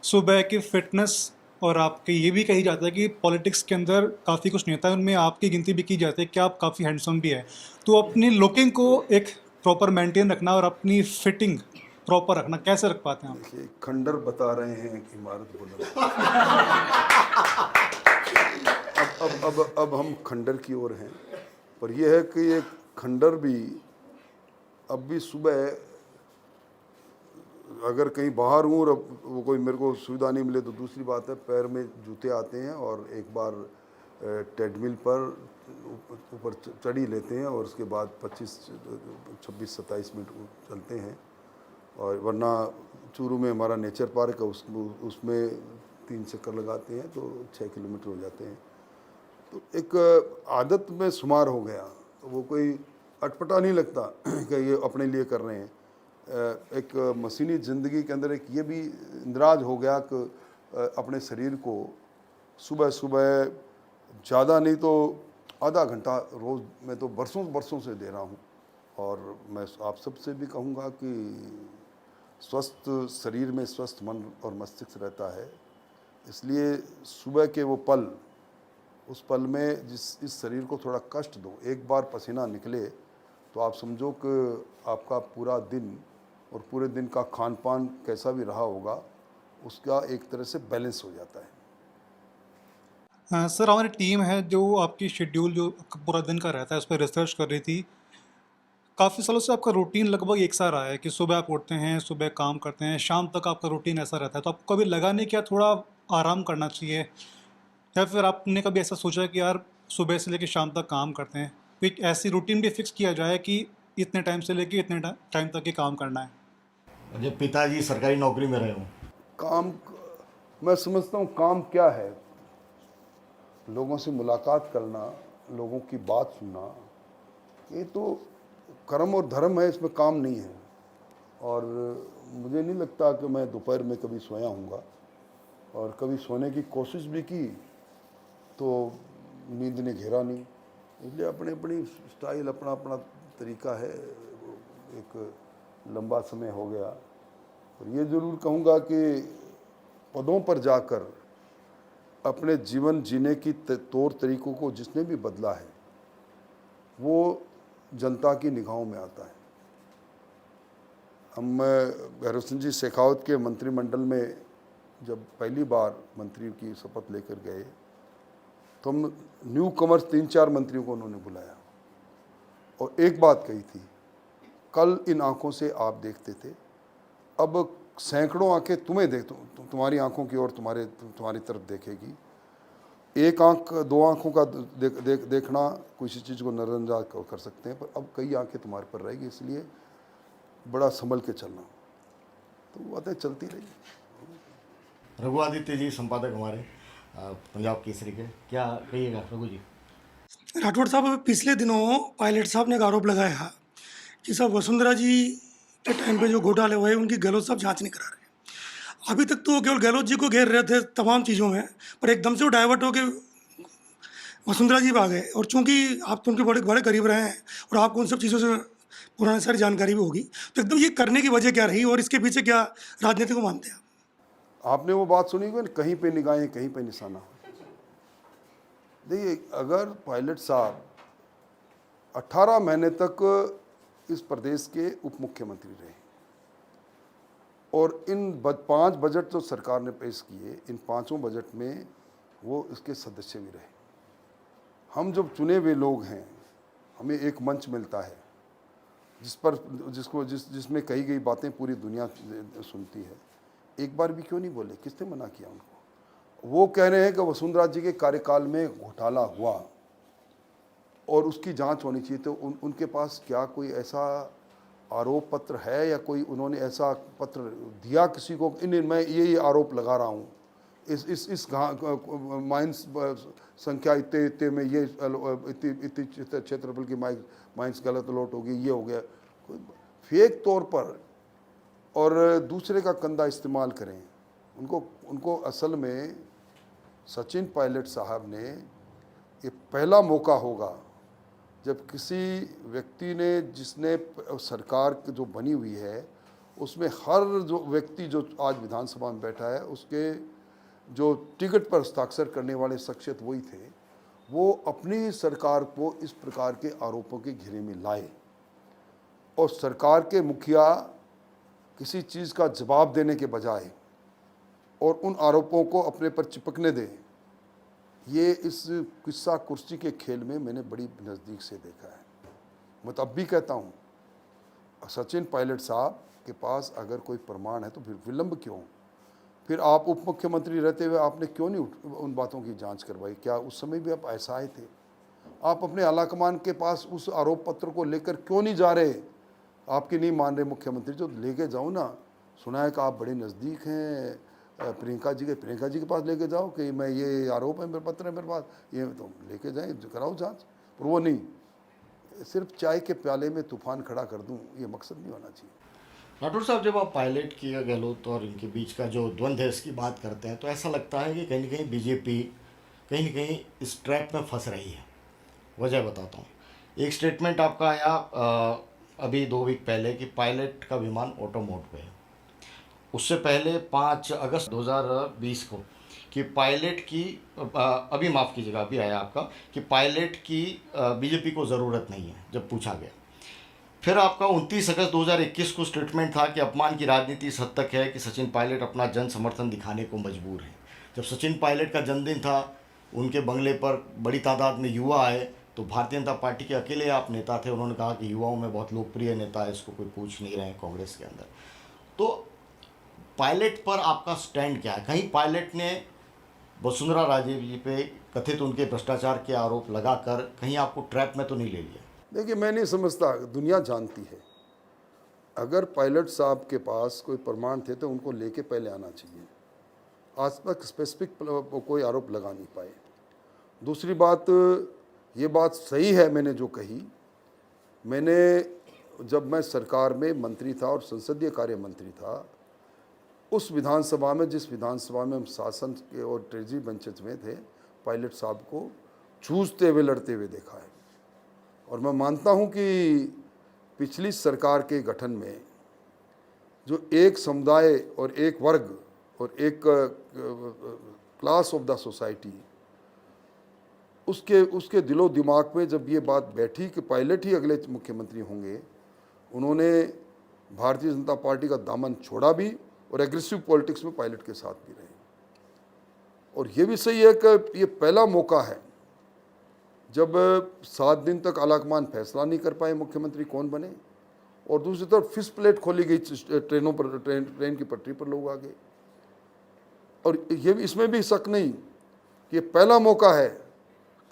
Speaker 4: सुबह की फिटनेस, और आपके ये भी कही जाता है कि पॉलिटिक्स के अंदर काफ़ी कुछ नेता है, उनमें आपकी गिनती भी की जाती है कि आप काफ़ी हैंडसम भी है। तो अपनी लुकिंग को एक प्रॉपर मेंटेन रखना और अपनी फिटिंग प्रॉपर रखना कैसे रख पाते हैं आप?
Speaker 2: देखिए, खंडर बता रहे हैं कि इमारत बुलंद। अब हम खंडर की ओर हैं, पर यह है कि ये खंडर भी अब भी सुबह अगर कहीं बाहर हूँ और वो कोई मेरे को सुविधा नहीं मिले तो दूसरी बात है, पैर में जूते आते हैं, और एक बार ट्रेडमिल पर ऊपर चढ़ी लेते हैं, और उसके बाद 26-27 मिनट चलते हैं। और वरना चूरू में हमारा नेचर पार्क है, उसमें 3 चक्कर लगाते हैं तो 6 किलोमीटर हो जाते हैं। तो एक आदत में शुमार हो गया, तो वो कोई अटपटा नहीं लगता कि ये अपने लिए कर रहे हैं। एक मशीनी ज़िंदगी के अंदर एक ये भी इंदराज हो गया कि अपने शरीर को सुबह सुबह ज़्यादा नहीं तो आधा घंटा रोज़ मैं तो बरसों से दे रहा हूँ। और मैं आप सबसे भी कहूँगा कि स्वस्थ शरीर में स्वस्थ मन और मस्तिष्क रहता है, इसलिए सुबह के वो पल, उस पल में इस शरीर को थोड़ा कष्ट दो, एक बार पसीना निकले तो आप समझो कि आपका पूरा दिन और पूरे दिन का खान पान कैसा भी रहा होगा, उसका एक तरह से बैलेंस हो जाता है।
Speaker 4: सर हमारी टीम है जो आपकी शेड्यूल जो पूरा दिन का रहता है उस पर रिसर्च कर रही थी। काफ़ी सालों से आपका रूटीन लगभग एक सा रहा है कि सुबह आप उठते हैं, सुबह काम करते हैं, शाम तक आपका रूटीन ऐसा रहता है, तो आपको कभी लगा नहीं कि यार थोड़ा आराम करना चाहिए, या फिर आपने कभी ऐसा सोचा कि यार सुबह से लेकर शाम तक काम करते हैं, तो एक ऐसी रूटीन भी फिक्स किया जाए कि इतने टाइम से लेकर इतने टाइम तक ही काम करना है।
Speaker 1: जब पिताजी सरकारी नौकरी में रहे हों,
Speaker 2: काम, मैं समझता हूँ काम क्या है, लोगों से मुलाकात करना, लोगों की बात सुनना, ये तो कर्म और धर्म है, इसमें काम नहीं है। और मुझे नहीं लगता कि मैं दोपहर में कभी सोया हूँगा, और कभी सोने की कोशिश भी की तो नींद ने घेरा नहीं। इसलिए अपनी अपनी स्टाइल, अपना अपना तरीका है। एक लंबा समय हो गया, और ये ज़रूर कहूँगा कि पदों पर जाकर अपने जीवन जीने की तौर तरीकों को जिसने भी बदला है वो जनता की निगाहों में आता है। हम भैरव सिंह जी शेखावत के मंत्रिमंडल में जब पहली बार मंत्री की शपथ लेकर गए तो हम न्यू कमर्स 3-4 मंत्रियों को उन्होंने बुलाया और एक बात कही थी, कल इन आंखों से आप देखते थे, अब सैकड़ों आंखें तुम्हें तुम्हारी आंखों की ओर तुम्हारी तरफ देखेगी। एक आंख, 2 आंखों का देखना किसी चीज़ को नज़रअंदाज कर सकते हैं, पर अब कई आंखें तुम्हारे पर रहेगी, इसलिए बड़ा संभल के चलना। तो बातें चलती रही।
Speaker 1: रघु आदित्य जी संपादक हमारे पंजाब केसरी के, क्या कहिएगा रघु जी?
Speaker 5: राठौड़ साहब, पिछले दिनों पायलट साहब ने एक आरोप लगाया कि साहब वसुंधरा जी के टाइम पे जो घोटाले हुए उनकी गहलोत साहब जांच नहीं करा रहे। अभी तक तो केवल गहलोत जी को घेर रहे थे तमाम चीज़ों में, पर एकदम से वो डाइवर्ट होके वसुंधरा जी भी आ गए, और चूंकि आप तो उनके बड़े बड़े करीब रहे हैं और आपको उन सब चीज़ों से पुरानी सारी जानकारी भी होगी, तो एकदम ये करने की वजह क्या रही और इसके पीछे क्या राजनीति को मानते हैं?
Speaker 2: आपने वो बात सुनी होगी, कहीं पे निगाहें कहीं पे निशाना। देखिए, अगर पायलट साहब 18 महीने तक इस प्रदेश के उप मुख्यमंत्री रहे और इन 5 बजट जो सरकार ने पेश किए, इन 5 बजट में वो इसके सदस्य भी रहे। हम जब चुने हुए लोग हैं, हमें एक मंच मिलता है जिसमें कही गई बातें पूरी दुनिया सुनती है। एक बार भी क्यों नहीं बोले? किसने मना किया उनको? वो कह रहे हैं कि वसुंधरा जी के कार्यकाल में घोटाला हुआ और उसकी जांच होनी चाहिए, तो उनके पास क्या कोई ऐसा आरोप पत्र है या कोई उन्होंने ऐसा पत्र दिया किसी को? मैं ये आरोप लगा रहा हूँ, इस माइंस संख्या इतने में ये इतने क्षेत्रफल की माइंस गलत अलॉट होगी, ये हो गया, फेक तौर पर, और दूसरे का कंधा इस्तेमाल करें। उनको असल में सचिन पायलट साहब ने, ये पहला मौका होगा जब किसी व्यक्ति ने, जिसने सरकार जो बनी हुई है उसमें हर जो व्यक्ति जो आज विधानसभा में बैठा है उसके जो टिकट पर हस्ताक्षर करने वाले शख्सियत वही थे, वो अपनी सरकार को इस प्रकार के आरोपों के घेरे में लाए और सरकार के मुखिया किसी चीज़ का जवाब देने के बजाय और उन आरोपों को अपने पर चिपकने दें। ये इस किस्सा कुर्सी के खेल में मैंने बड़ी नज़दीक से देखा है। मैं तो अब भी कहता हूँ, सचिन पायलट साहब के पास अगर कोई प्रमाण है तो फिर विलंब क्यों? फिर आप उप मुख्यमंत्री रहते हुए आपने क्यों नहीं उन बातों की जांच करवाई? क्या उस समय भी आप ऐसा आए थे? आप अपने आलाकमान के पास उस आरोप पत्र को लेकर क्यों नहीं जा रहे? आपकी नहीं मान रहे मुख्यमंत्री, जो लेके जाओ ना। सुना है कि आप बड़े नज़दीक हैं प्रियंका जी के पास लेके जाओ कि मैं ये आरोप है, मेरे पत्र है मेरे पास, ये तो लेके जाएं, कराओ जांच। पर वो नहीं, सिर्फ चाय के प्याले में तूफान खड़ा कर दूं, ये मकसद नहीं होना चाहिए।
Speaker 1: राठौर साहब, जब आप पायलट की या गहलोत और इनके बीच का जो द्वंद्व है इसकी बात करते हैं तो ऐसा लगता है कि कहीं ना कहीं बीजेपी कहीं ना कहीं इस ट्रैप में फंस रही है। वजह बताता हूँ। एक स्टेटमेंट आपका आया अभी 2 वीक पहले कि पायलट का विमान ऑटो मोड पे है। उससे पहले 5 अगस्त 2020 को कि पायलट की अभी माफ़ कीजिएगा, अभी आया आपका कि पायलट की बीजेपी को ज़रूरत नहीं है, जब पूछा गया। फिर आपका 29 अगस्त 2021 को स्टेटमेंट था कि अपमान की राजनीति इस हद तक है कि सचिन पायलट अपना जन समर्थन दिखाने को मजबूर है। जब सचिन पायलट का जन्मदिन था, उनके बंगले पर बड़ी तादाद में युवा आए, तो भारतीय जनता पार्टी के अकेले आप नेता थे। उन्होंने कहा कि युवाओं में बहुत लोकप्रिय नेता है, इसको कोई पूछ नहीं रहे हैं कांग्रेस के अंदर। तो पायलट पर आपका स्टैंड क्या है? कहीं पायलट ने वसुंधरा राजे जी पे कथित उनके भ्रष्टाचार के आरोप लगाकर कहीं आपको ट्रैप में तो नहीं ले लिया?
Speaker 2: देखिए, मैं नहीं समझता, दुनिया जानती है। अगर पायलट साहब के पास कोई प्रमाण थे तो उनको लेके पहले आना चाहिए। आज तक स्पेसिफिक कोई आरोप लगा नहीं पाए। दूसरी बात, ये बात सही है मैंने जो कही, मैंने जब मैं सरकार में मंत्री था और संसदीय कार्य मंत्री था, उस विधानसभा में, जिस विधानसभा में हम शासन के और ट्रेजरी बेंचेस में थे, पायलट साहब को जूझते हुए लड़ते हुए देखा है। और मैं मानता हूं कि पिछली सरकार के गठन में जो एक समुदाय और एक वर्ग और एक क्लास ऑफ द सोसाइटी, उसके दिलो दिमाग में जब ये बात बैठी कि पायलट ही अगले मुख्यमंत्री होंगे, उन्होंने भारतीय जनता पार्टी का दामन छोड़ा भी और एग्रेसिव पॉलिटिक्स में पायलट के साथ भी रहे। और ये भी सही है कि ये पहला मौका है जब 7 दिन तक आलाकमान फैसला नहीं कर पाए मुख्यमंत्री कौन बने, और दूसरी तरफ फिश प्लेट खोली गई ट्रेनों पर, ट्रेन की पटरी पर लोग आ गए। और ये भी, इसमें भी शक नहीं कि ये पहला मौका है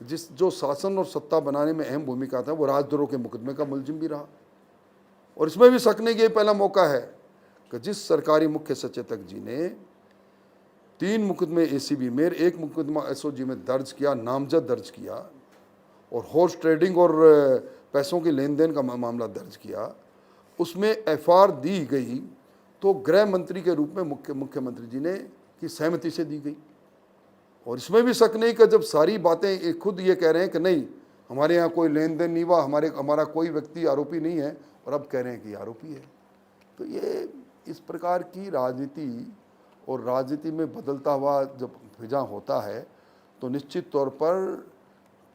Speaker 2: जो शासन और सत्ता बनाने में अहम भूमिका था, वो राजद्रोह के मुकदमे का मुलजिम भी रहा। और इसमें भी शक नहीं कि ये पहला मौका है कि जिस सरकारी मुख्य सचेतक जी ने 3 मुकदमे एसीबी में, 1 मुकदमा एसओजी में दर्ज किया, नामजद दर्ज किया, और हॉर्स ट्रेडिंग और पैसों के लेन देन का मामला दर्ज किया, उसमें एफआईआर दी गई तो गृह मंत्री के रूप में मुख्यमंत्री जी ने की सहमति से दी गई। और इसमें भी शक नहीं कि जब सारी बातें खुद ये कह रहे हैं कि नहीं, हमारे यहाँ कोई लेन देन नहीं हुआ, हमारा कोई व्यक्ति आरोपी नहीं है, और अब कह रहे हैं कि आरोपी है। तो ये इस प्रकार की राजनीति, और राजनीति में बदलता हुआ जब फिजा होता है तो निश्चित तौर पर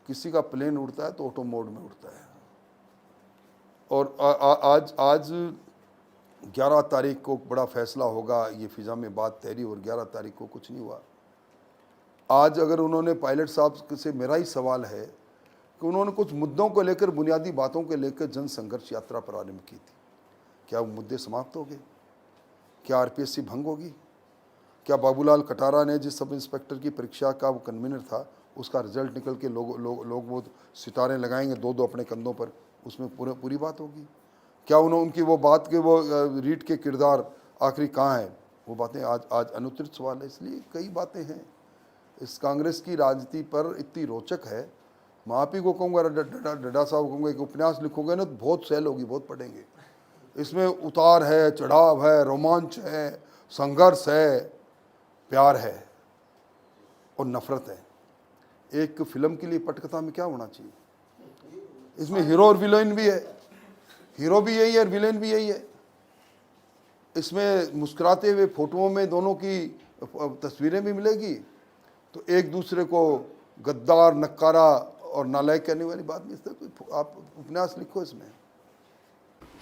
Speaker 2: किसी का प्लेन उड़ता है तो ऑटो मोड में उड़ता है। और आज 11 तारीख को बड़ा फैसला होगा, ये फिजा में बात तैरी, और 11 तारीख को कुछ नहीं हुआ। आज अगर उन्होंने, पायलट साहब से मेरा ही सवाल है कि उन्होंने कुछ मुद्दों को लेकर, बुनियादी बातों को लेकर जन संघर्ष यात्रा प्रारंभ की थी, क्या वो मुद्दे समाप्त हो गए? क्या आरपीएससी भंग होगी? क्या बाबूलाल कटारा ने जिस सब इंस्पेक्टर की परीक्षा का वो कन्वीनर था, उसका रिजल्ट निकल के लोग वो सितारे लगाएंगे 2-2 अपने कंधों पर, उसमें पूरी बात होगी? क्या उनकी वो बात के वो रीट के किरदार आखिरी कहाँ है? वो बातें आज अनुत्तरित सवाल है। इसलिए कई बातें हैं इस कांग्रेस की राजनीति पर इतनी रोचक है। मैं आप ही को कहूँगा, डड्डा साहब कहूँगा, एक उपन्यास लिखोगे ना तो बहुत सेल होगी, बहुत पढ़ेंगे। इसमें उतार है, चढ़ाव है, रोमांच है, संघर्ष है, प्यार है और नफरत है। एक फिल्म के लिए पटकथा में क्या होना चाहिए? इसमें हीरो और विलेन भी है, हीरो भी यही है और विलेन भी यही है। इसमें मुस्कुराते हुए फोटोओं में दोनों की तस्वीरें भी मिलेगी, तो एक दूसरे को गद्दार, नक्कारा और नालायक कहने वाली बात नहीं। इससे आप उपन्यास लिखो। इसमें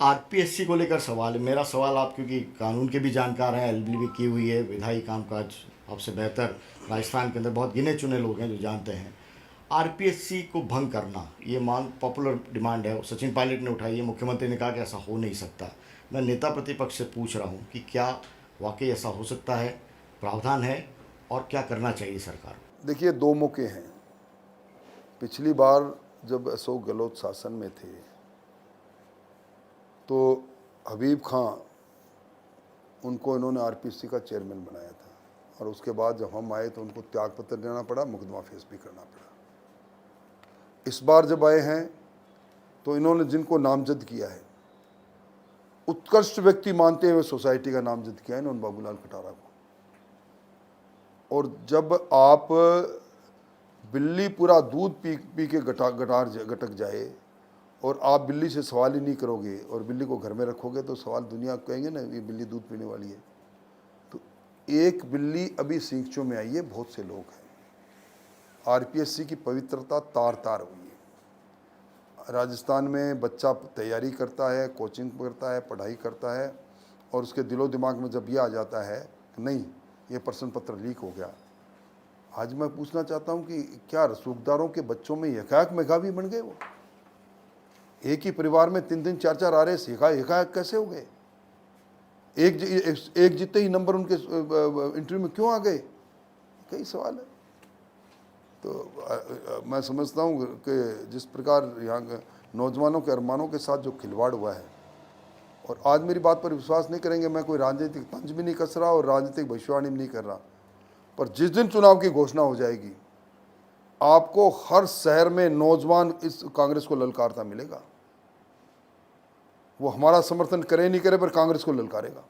Speaker 1: आरपीएससी को लेकर सवाल है। मेरा सवाल, आप क्योंकि कानून के भी जानकार हैं, एलएलबी भी की हुई है, विधायी कामकाज आपसे बेहतर राजस्थान के अंदर बहुत गिने चुने लोग हैं जो जानते हैं, आरपीएससी को भंग करना ये मांग पॉपुलर डिमांड है, सचिन पायलट ने उठाई है, मुख्यमंत्री ने कहा कि ऐसा हो नहीं सकता। मैं नेता प्रतिपक्ष से पूछ रहा हूँ कि क्या वाकई ऐसा हो सकता है, प्रावधान है, और क्या करना चाहिए सरकार?
Speaker 2: देखिए, 2 मौके हैं। पिछली बार जब अशोक गहलोत शासन में थे तो हबीब खां, उनको इन्होंने आरपीएससी का चेयरमैन बनाया था, और उसके बाद जब हम आए तो उनको त्यागपत्र देना पड़ा, मुकदमा फेस भी करना पड़ा। इस बार जब आए हैं तो इन्होंने जिनको नामजद किया है, उत्कृष्ट व्यक्ति मानते हुए सोसाइटी का नामजद किया है इन्होंने, बाबूलाल कटारा को। और जब आप बिल्ली पूरा दूध पी के गटक जाए और आप बिल्ली से सवाल ही नहीं करोगे और बिल्ली को घर में रखोगे तो सवाल दुनिया कहेंगे ना, ये बिल्ली दूध पीने वाली है। तो एक बिल्ली अभी सींचों में आई है, बहुत से लोग हैं। आरपीएससी की पवित्रता तार तार हुई है। राजस्थान में बच्चा तैयारी करता है, कोचिंग करता है, पढ़ाई करता है, और उसके दिलो दिमाग में जब ये आ जाता है कि नहीं ये प्रश्न पत्र लीक हो गया। आज मैं पूछना चाहता हूँ कि क्या रसूखदारों के बच्चों में एकाएक मेधावी बन गए? वो एक ही परिवार में 3-3 4-4 RS एकाएक कैसे हो गए? एक जितने ही नंबर उनके इंटरव्यू में क्यों आ गए? कई सवाल है। तो मैं समझता हूँ कि जिस प्रकार यहाँ के नौजवानों के अरमानों के साथ जो खिलवाड़ हुआ है, और आज मेरी बात पर विश्वास नहीं करेंगे, मैं कोई राजनीतिक तंज भी नहीं कस रहा और राजनीतिक भविष्यवाणी भी नहीं कर रहा, पर जिस दिन चुनाव की घोषणा हो जाएगी आपको हर शहर में नौजवान इस कांग्रेस को ललकारता मिलेगा। वो हमारा समर्थन करे नहीं करे पर कांग्रेस को ललकारेगा।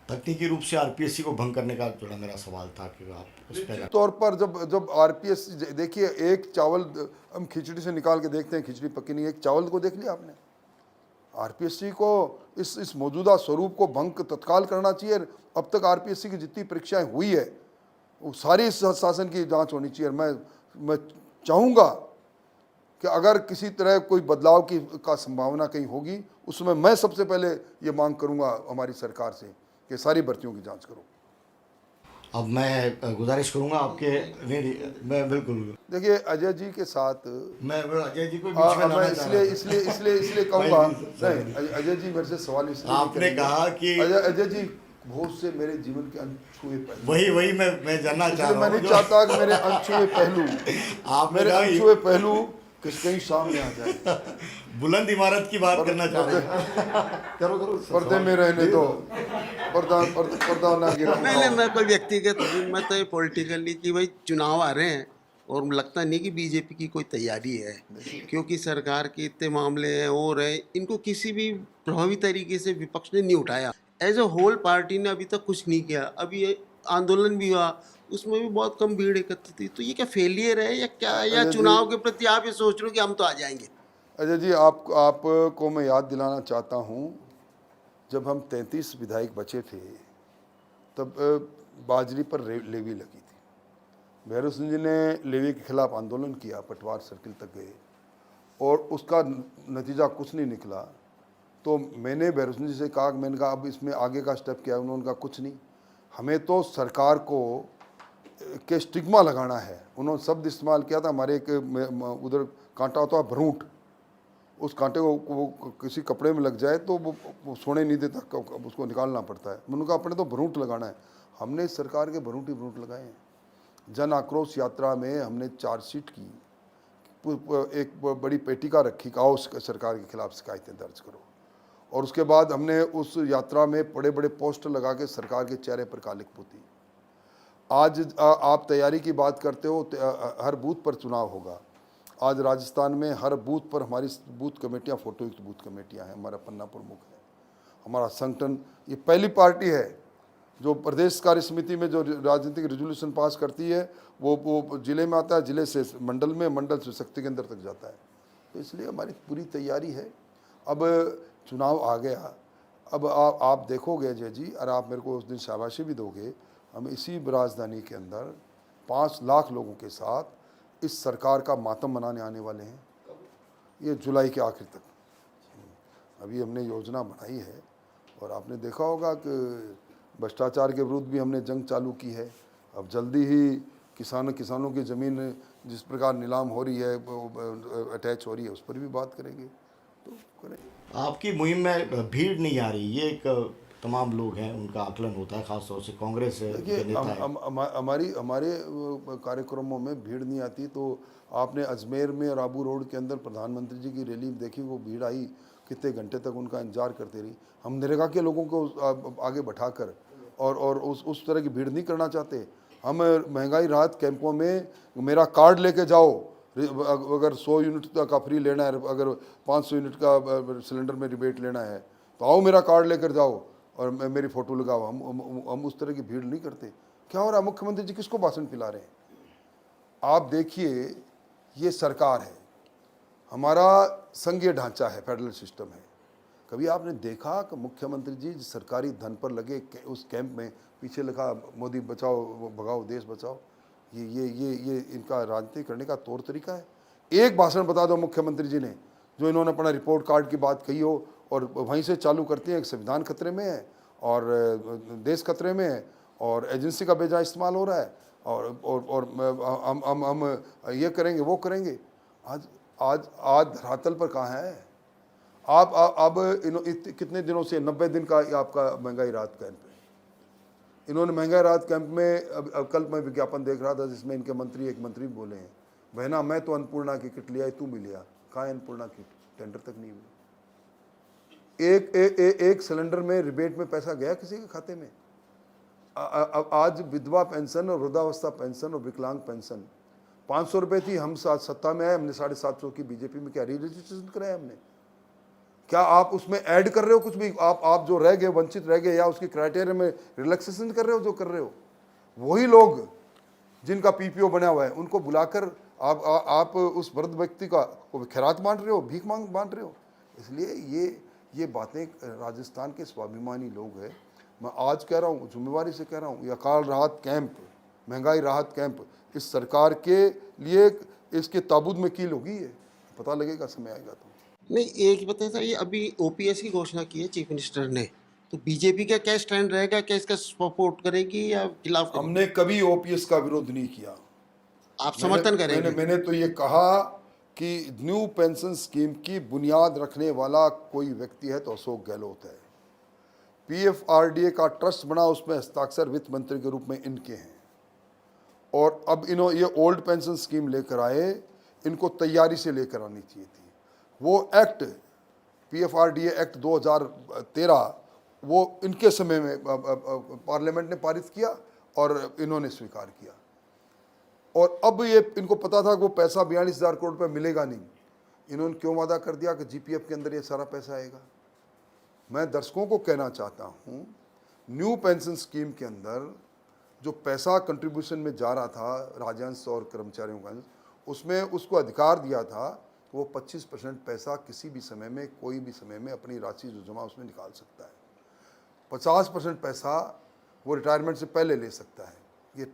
Speaker 1: तकनीकी रूप से आरपीएससी को भंग करने का थोड़ा मेरा सवाल था कि आप उस पर
Speaker 2: तौर पर जब आरपीएस देखिए, एक चावल हम खिचड़ी से निकाल के देखते हैं, खिचड़ी पकी नहीं, एक चावल को देख लिया आपने। आरपीएससी को इस मौजूदा स्वरूप को भंग तत्काल करना चाहिए। अब तक आरपीएससी की जितनी परीक्षाएं हुई है वो सारी इस शासन की जांच होनी चाहिए। मैं चाहूँगा कि अगर किसी तरह कोई बदलाव का संभावना कहीं होगी, उसमें मैं सबसे पहले ये मांग करूँगा हमारी सरकार से कि सारी भर्तियों की जांच करो।
Speaker 1: अब मैं गुजारिश करूंगा आपके नहीं, मैं बिल्कुल
Speaker 2: देखिए अजय जी के साथ
Speaker 1: मैं अजय जी को बीच में
Speaker 2: मैं
Speaker 1: लाना चाह रहा था।
Speaker 2: इसलिए कहूँगा नहीं, अजय जी मेरे से सवाल इसलिए नहीं
Speaker 1: आपने
Speaker 2: करेंगे।
Speaker 1: कहा कि
Speaker 2: अजय जी बहुत से मेरे जीवन के अनछुए पहलू,
Speaker 1: वही मैं जानना चाह
Speaker 2: इसलिए
Speaker 1: रहा
Speaker 2: मैं
Speaker 1: हूँ
Speaker 2: नहीं चाहता कि मेरे अनछुए पहलू
Speaker 1: आपने
Speaker 2: मेरे
Speaker 1: कहा
Speaker 2: अनछुए पहलू कहीं सामने आ जाए।
Speaker 1: बुलंद इमारत की बात करना चाह रहे हैं। करो
Speaker 2: पर्दे में रहने दो, पर्दा ना गिरा।
Speaker 6: नहीं, मैं कोई व्यक्तिगत मैं तो ये पॉलिटिकली कि भाई चुनाव आ रहे हैं और लगता नहीं कि बीजेपी की कोई तैयारी है, क्योंकि सरकार के इतने मामले हैं और है, इनको किसी भी प्रभावी तरीके से विपक्ष ने नहीं उठाया। एज अ होल पार्टी ने अभी तक कुछ नहीं किया। अभी ये आंदोलन भी हुआ, उसमें भी बहुत कम भीड़ एकत्रित हुई। तो ये क्या फेलियर है या क्या, या चुनाव के प्रति आप ये सोच रहे हो कि हम तो आ जाएंगे?
Speaker 2: अजय जी आपको मैं याद दिलाना चाहता हूँ, जब हम 33 विधायक बचे थे तब बाजरी पर लेवी लगी थी। भैरव सिंह जी ने लेवी के खिलाफ आंदोलन किया, पटवार सर्किल तक गए और उसका नतीजा कुछ नहीं निकला। तो मैंने भैरव सिंह जी से कहा, मैंने कहा अब इसमें आगे का स्टेप क्या है? उन्होंने कहा कुछ नहीं, हमें तो सरकार को के स्टिग्मा लगाना है। उन्होंने शब्द इस्तेमाल किया था, हमारे एक उधर कांटा होता है भरूट, उस कांटे को वो किसी कपड़े में लग जाए तो वो सोने नहीं देता, उसको निकालना पड़ता है। मैंने कहा अपने तो भरूट लगाना है। हमने सरकार के भरूट ही भरूट लगाए हैं। जन आक्रोश यात्रा में हमने चार्जशीट की, एक बड़ी पेटिका रखी, आओ सरकार के खिलाफ शिकायतें दर्ज करो, और उसके बाद हमने उस यात्रा में बड़े बड़े पोस्टर लगा के सरकार के चेहरे पर कालिक पोती। आज आप तैयारी की बात करते हो, हर बूथ पर चुनाव होगा। आज राजस्थान में हर बूथ पर हमारी बूथ कमेटियां फोटोयुक्त बूथ कमेटियां हैं। हमारा पन्ना प्रमुख है, हमारा संगठन ये पहली पार्टी है जो प्रदेश कार्य समिति में जो राजनीतिक रेजोल्यूशन पास करती है, वो जिले में आता है, जिले से मंडल में, मंडल से शक्ति केंद्र तक जाता है। तो इसलिए हमारी पूरी तैयारी है। अब चुनाव आ गया, अब आप देखोगे अजय जी, और आप मेरे को उस दिन शाबाशी भी दोगे, हम इसी राजधानी के अंदर 5 लाख लोगों के साथ इस सरकार का मातम मनाने आने वाले हैं। ये जुलाई के आखिर तक अभी हमने योजना बनाई है। और आपने देखा होगा कि भ्रष्टाचार के विरुद्ध भी हमने जंग चालू की है। अब जल्दी ही किसानों की ज़मीन जिस प्रकार नीलाम हो रही है, अटैच हो रही है, उस पर भी बात करेंगे। तो करेंगे।
Speaker 1: आपकी मुहिम में भीड़ नहीं आ रही, ये एक तमाम लोग हैं उनका आकलन होता है, खासतौर से कांग्रेस के
Speaker 2: देखिए
Speaker 1: नेता है।
Speaker 2: हमारे कार्यक्रमों में भीड़ नहीं आती। तो आपने अजमेर में और आबू रोड के अंदर प्रधानमंत्री जी की रैली देखी, वो भीड़ आई, कितने घंटे तक उनका इंतजार करते रही। हम नरेगा के लोगों को आगे बैठाकर और उस तरह की भीड़ नहीं करना चाहते। हम महंगाई राहत कैंपों में मेरा कार्ड लेके जाओ, अगर 100 यूनिट का फ्री लेना है, अगर 500 यूनिट का सिलेंडर में रिबेट लेना है तो आओ, मेरा कार्ड लेकर जाओ और मेरी फ़ोटो लगाओ। हम उस तरह की भीड़ नहीं करते। क्या हो रहा है? मुख्यमंत्री जी किसको भाषण पिला रहे हैं? आप देखिए, ये सरकार है, हमारा संघीय ढांचा है, फेडरल सिस्टम है। कभी आपने देखा कि मुख्यमंत्री जी सरकारी धन पर लगे उस कैंप में पीछे लिखा मोदी बचाओ भगाओ देश बचाओ? ये इनका राजनीति करने का तौर तरीका है। एक भाषण बता दो मुख्यमंत्री जी ने जो इन्होंने अपना रिपोर्ट कार्ड की बात कही हो और वहीं से चालू करती हैं कि संविधान खतरे में है और देश खतरे में है और एजेंसी का बेजा इस्तेमाल हो रहा है और हम ये करेंगे वो करेंगे। आज आज आज धरातल पर कहाँ है? आप अब कितने दिनों से 90 दिन का आपका महंगाई राहत कैंप है। इन्होंने महंगाई राहत कैंप में अब कल मैं विज्ञापन देख रहा था जिसमें इनके मंत्री एक मंत्री बोले हैं, बहना मैं तो अन्नपूर्णा की किट लिया, तू भी लिया। कहाँ है अन्नपूर्णा किट? टेंडर तक नहीं हुई। एक सिलेंडर में रिबेट में पैसा गया किसी के खाते में? आज विधवा पेंशन और वृद्धावस्था पेंशन और विकलांग पेंशन 500 रुपये थी, हम सत्ता में आए हमने 750 की बीजेपी में क्या रजिस्ट्रेशन कराया हमने? क्या आप उसमें ऐड कर रहे हो कुछ भी? आप जो रह गए वंचित रह गए या उसकी क्राइटेरिया में रिलैक्सेशन कर रहे हो? जो कर रहे हो वही लोग जिनका पीपीओ बना हुआ है उनको बुलाकर आप उस वृद्ध व्यक्ति का खैरात बांट रहे हो, भीख बांट रहे हो। इसलिए ये बातें राजस्थान के स्वाभिमानी लोग हैं। मैं आज कह रहा हूँ, जिम्मेवारी से कह रहा हूँ, ये अकाल राहत कैंप, महंगाई राहत कैंप इस सरकार के लिए इसके ताबूत में कील होगी। है पता लगेगा, समय आएगा तो।
Speaker 6: नहीं, एक बताया था, ये अभी ओपीएस की घोषणा की है चीफ मिनिस्टर ने, तो बीजेपी का क्या स्टैंड रहेगा? क्या इसका सपोर्ट करेगी या खिलाफ करेगी?
Speaker 2: हमने कभी ओपीएस का विरोध नहीं किया।
Speaker 6: आप समर्थन करेंगे?
Speaker 2: मैंने तो ये कहा कि न्यू पेंशन स्कीम की बुनियाद रखने वाला कोई व्यक्ति है तो अशोक गहलोत है। पीएफआरडीए का ट्रस्ट बना, उसमें हस्ताक्षर वित्त मंत्री के रूप में इनके हैं और अब ये ओल्ड पेंशन स्कीम लेकर आए, इनको तैयारी से लेकर आनी चाहिए थी। वो एक्ट पीएफआरडीए एक्ट 2013 वो इनके समय में पार्लियामेंट ने पारित किया और इन्होंने स्वीकार किया और अब ये इनको पता था कि वो पैसा 42,000 करोड़ रुपये मिलेगा नहीं। इन्होंने क्यों वादा कर दिया कि जीपीएफ के अंदर ये सारा पैसा आएगा? मैं दर्शकों को कहना चाहता हूँ, न्यू पेंशन स्कीम के अंदर जो पैसा कंट्रीब्यूशन में जा रहा था राजंश और कर्मचारियों का, उसमें उसको अधिकार दिया था कि वो 25% पैसा किसी भी समय में कोई भी समय में अपनी राशि जो जमा उसमें निकाल सकता है। 50% पैसा वो रिटायरमेंट से पहले ले सकता है। ये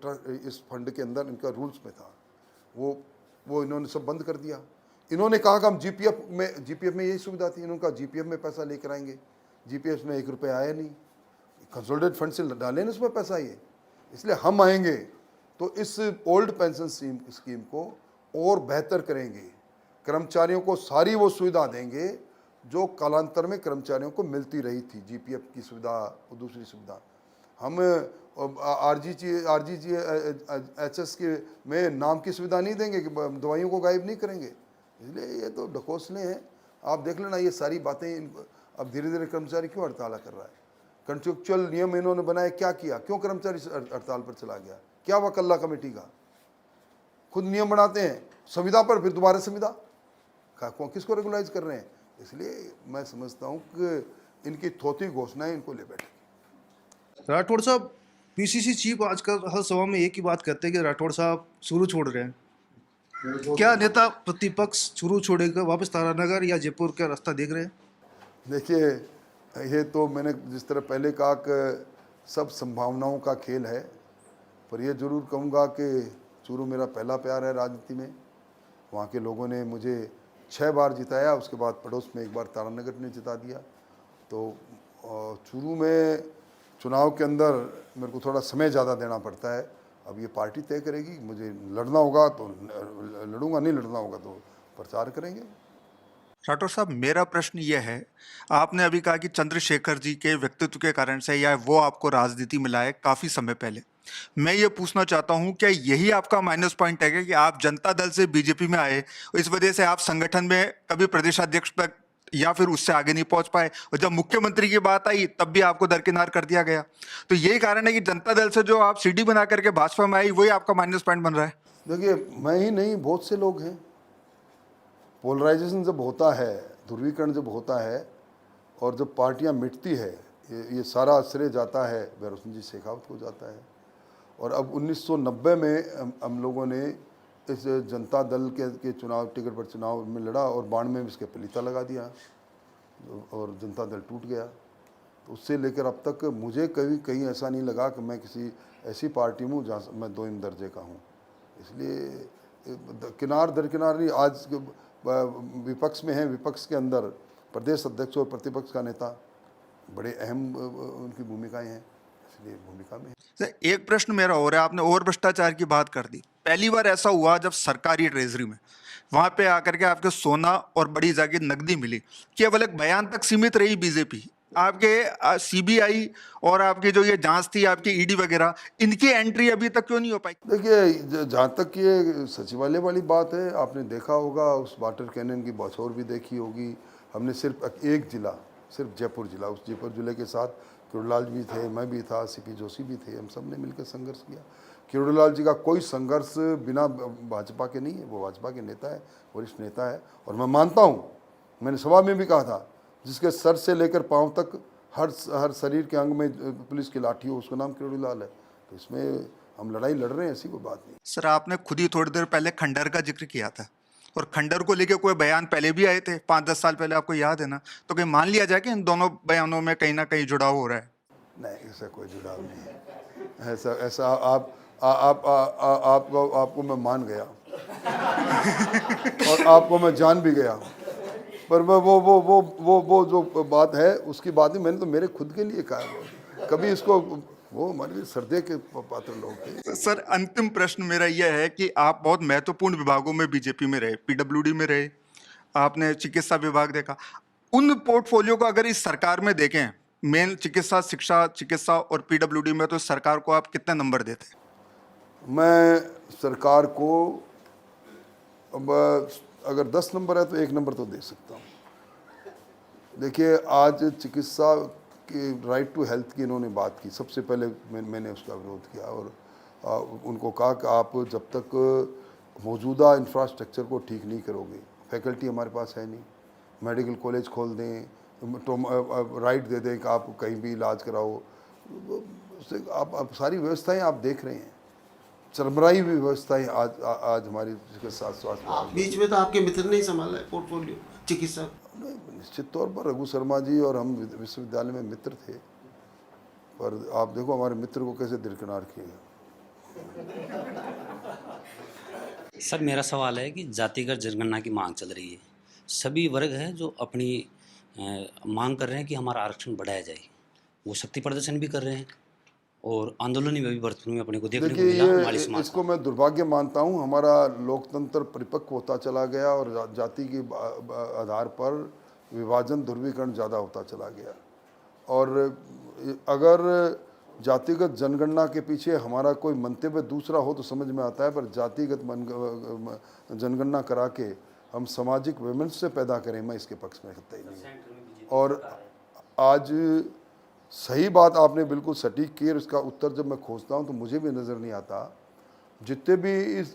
Speaker 2: इस फंड के अंदर इनका रूल्स में था, वो इन्होंने सब बंद कर दिया। इन्होंने कहा कि हम जीपीएफ में यही सुविधा थी, इन्होंने कहा जीपीएफ में पैसा लेकर आएंगे। जीपीएफ में 1 रुपये आया नहीं, कंसोलिडेटेड फंड से डाले ना उसमें पैसा ये। इसलिए हम आएंगे तो इस ओल्ड पेंशन स्कीम को और बेहतर करेंगे, कर्मचारियों को सारी वो सुविधा देंगे जो कालांतर में कर्मचारियों को मिलती रही थी, जीपीएफ की सुविधा और दूसरी सुविधा। हम आरजीएचएस के में नाम की सुविधा नहीं देंगे कि दवाइयों को गायब नहीं करेंगे। इसलिए ये तो ढकोसले हैं। आप देख लेना ये सारी बातें। अब धीरे धीरे कर्मचारी क्यों हड़ताल कर रहा है? कंट्रेक्चुअल नियम इन्होंने बनाए, क्या किया? क्यों कर्मचारी हड़ताल पर चला गया? क्या वकल्ला कमेटी का? खुद नियम बनाते हैं संविदा पर, फिर दोबारा संविदा किसको रेगुलाइज कर रहे हैं? इसलिए मैं समझता हूँ कि इनकी थोथी घोषणाएं इनको ले बैठे।
Speaker 7: राठौड़ साहब, पीसीसी चीफ आजकल हर सभा में एक ही बात कहते हैं कि राठौड़ साहब चूरू छोड़ रहे हैं। क्या नेता प्रतिपक्ष चूरू छोड़ेगा, वापस तारानगर या जयपुर का रास्ता देख रहे हैं?
Speaker 2: देखिए, ये तो मैंने जिस तरह पहले कहा कि सब संभावनाओं का खेल है, पर यह जरूर कहूँगा कि चूरू मेरा पहला प्यार है राजनीति में। वहाँ के लोगों ने मुझे 6 बार जिताया, उसके बाद पड़ोस में 1 बार तारानगर ने जिता दिया। तो चूरू में चुनाव के अंदर मेरे को थोड़ा समय ज़्यादा देना पड़ता है। अब ये पार्टी तय करेगी, मुझे लड़ना होगा तो लड़ूंगा, नहीं लड़ना होगा तो प्रचार करेंगे।
Speaker 8: राठौर साहब, मेरा प्रश्न यह है, आपने अभी कहा कि चंद्रशेखर जी के व्यक्तित्व के कारण से या वो आपको राजनीति में लाए काफ़ी समय पहले। मैं ये पूछना चाहता हूँ, क्या यही आपका माइनस पॉइंट है कि आप जनता दल से बीजेपी में आए, इस वजह से आप संगठन में कभी प्रदेशाध्यक्ष तक या फिर उससे आगे नहीं पहुंच पाए, और जब मुख्यमंत्री की बात आई तब भी आपको दरकिनार कर दिया गया? तो यही कारण है कि जनता दल से जो आप सीडी बना करके भाजपा में आई, वही आपका माइनस पॉइंट बन रहा है?
Speaker 2: देखिए, मैं ही नहीं, बहुत से लोग हैं। पोलराइजेशन जब होता है, ध्रुवीकरण जब होता है और जब पार्टियां मिटती है, ये सारा श्रेय जाता है भैरों जी शेखावत को जाता है। और अब 1990 में हम लोगों ने इस जनता दल के चुनाव टिकट पर चुनाव में लड़ा और 92 में इसके पलीता लगा दिया और जनता दल टूट गया। तो उससे लेकर अब तक मुझे कहीं ऐसा नहीं लगा कि मैं किसी ऐसी पार्टी में हूँ जहाँ मैं 2 दर्जे का हूँ। इसलिए किनार दरकिनार नहीं। आज विपक्ष में हैं, विपक्ष के अंदर प्रदेश अध्यक्ष और प्रतिपक्ष का नेता बड़े अहम उनकी भूमिकाएं हैं, इसलिए भूमिका में है।
Speaker 8: सर, एक प्रश्न मेरा और है, आपने और भ्रष्टाचार की बात कर दी। पहली बार ऐसा हुआ जब सरकारी ट्रेजरी में वहां पे आकर के आपके सोना और बड़ी जागीर नकदी मिली, केवल एक बयान तक सीमित रही बीजेपी। आपके सीबीआई और आपकी जो ये जांच थी, आपकी ईडी वगैरह, इनकी एंट्री अभी तक क्यों नहीं हो पाई?
Speaker 2: देखिए, जहाँ तक ये सचिवालय वाली बात है, आपने देखा होगा उस वाटर कैनन की बौछार भी देखी होगी। हमने सिर्फ एक जिला, सिर्फ जयपुर जिला, उस जयपुर जिले के साथ किरोड़ीलाल जी थे, मैं भी था, सीपी जोशी भी थे, हम सब ने मिलकर संघर्ष किया। किरोड़ीलाल जी का कोई संघर्ष बिना भाजपा के नहीं है, वो भाजपा के नेता है, वरिष्ठ नेता है। और मैं मानता हूँ, मैंने सभा में भी कहा था, जिसके सर से लेकर पांव तक हर शरीर के अंग में पुलिस की लाठी हो, उसका नाम किरोड़ीलाल है। तो इसमें हम लड़ाई लड़ रहे हैं, ऐसी कोई बात नहीं।
Speaker 8: सर, आपने खुद ही थोड़ी देर पहले खंडर का जिक्र किया था, और खंडर को लेके कोई बयान पहले भी आए थे 5-10 साल पहले, आपको याद है ना? तो कहीं मान लिया जाए कि इन दोनों बयानों में कहीं ना कहीं जुड़ाव हो रहा है?
Speaker 2: नहीं, ऐसा कोई जुड़ाव नहीं है। ऐसा आपको मैं मान गया और आपको मैं जान भी गया, पर वो जो बात है उसकी बात ही मैंने तो मेरे खुद के लिए कहा, कभी इसको, वो हमारे लिए श्रद्धे के पात्र लोग थे।
Speaker 8: सर, अंतिम प्रश्न मेरा यह है कि आप बहुत महत्वपूर्ण विभागों में बीजेपी में रहे, पीडब्ल्यूडी में रहे, आपने चिकित्सा विभाग देखा। उन पोर्टफोलियो को अगर इस सरकार में देखें, मेन चिकित्सा, शिक्षा, चिकित्सा और पीडब्ल्यूडी में, तो सरकार को आप कितने नंबर देते?
Speaker 2: मैं सरकार को अब अगर 10 नंबर है तो 1 नंबर तो दे सकता हूँ। देखिए, आज चिकित्सा की राइट टू हेल्थ की इन्होंने बात की, सबसे पहले मैंने उसका विरोध किया और उनको कहा कि आप जब तक मौजूदा इंफ्रास्ट्रक्चर को ठीक नहीं करोगे, फैकल्टी हमारे पास है नहीं, मेडिकल कॉलेज खोल दें, राइट दे दें कि आप कहीं भी इलाज कराओ, उससे आप सारी व्यवस्थाएं आप देख रहे हैं, चरमराई हुई व्यवस्थाएं आज हमारी चिकित्सा स्वास्थ्य।
Speaker 6: बीच में तो आपके मित्र ने ही संभाला है पोर्टफोलियो चिकित्सा।
Speaker 2: निश्चित तौर पर रघु शर्मा जी और हम विश्वविद्यालय में मित्र थे, पर आप देखो हमारे मित्र को कैसे दरकिनार किया।
Speaker 9: सर, मेरा सवाल है कि जातिगत जनगणना की मांग चल रही है, सभी वर्ग हैं जो अपनी मांग कर रहे हैं कि हमारा आरक्षण बढ़ाया जाए, वो शक्ति प्रदर्शन भी कर रहे हैं और आंदोलन में भी भरतपुर में अपने को देखने को मिला हमारी समाज।
Speaker 2: इसको मैं दुर्भाग्य मानता हूं, हमारा लोकतंत्र परिपक्व होता चला गया और जाति के आधार पर विभाजन, ध्रुवीकरण ज़्यादा होता चला गया। और अगर जातिगत जनगणना के पीछे हमारा कोई मंतव्य दूसरा हो तो समझ में आता है, पर जातिगत जनगणना करा के हम सामाजिक वैमनस्य पैदा करें, मैं इसके पक्ष में कतई नहीं। और आज सही बात आपने बिल्कुल सटीक की, और इसका उत्तर जब मैं खोजता हूं तो मुझे भी नज़र नहीं आता। जितने भी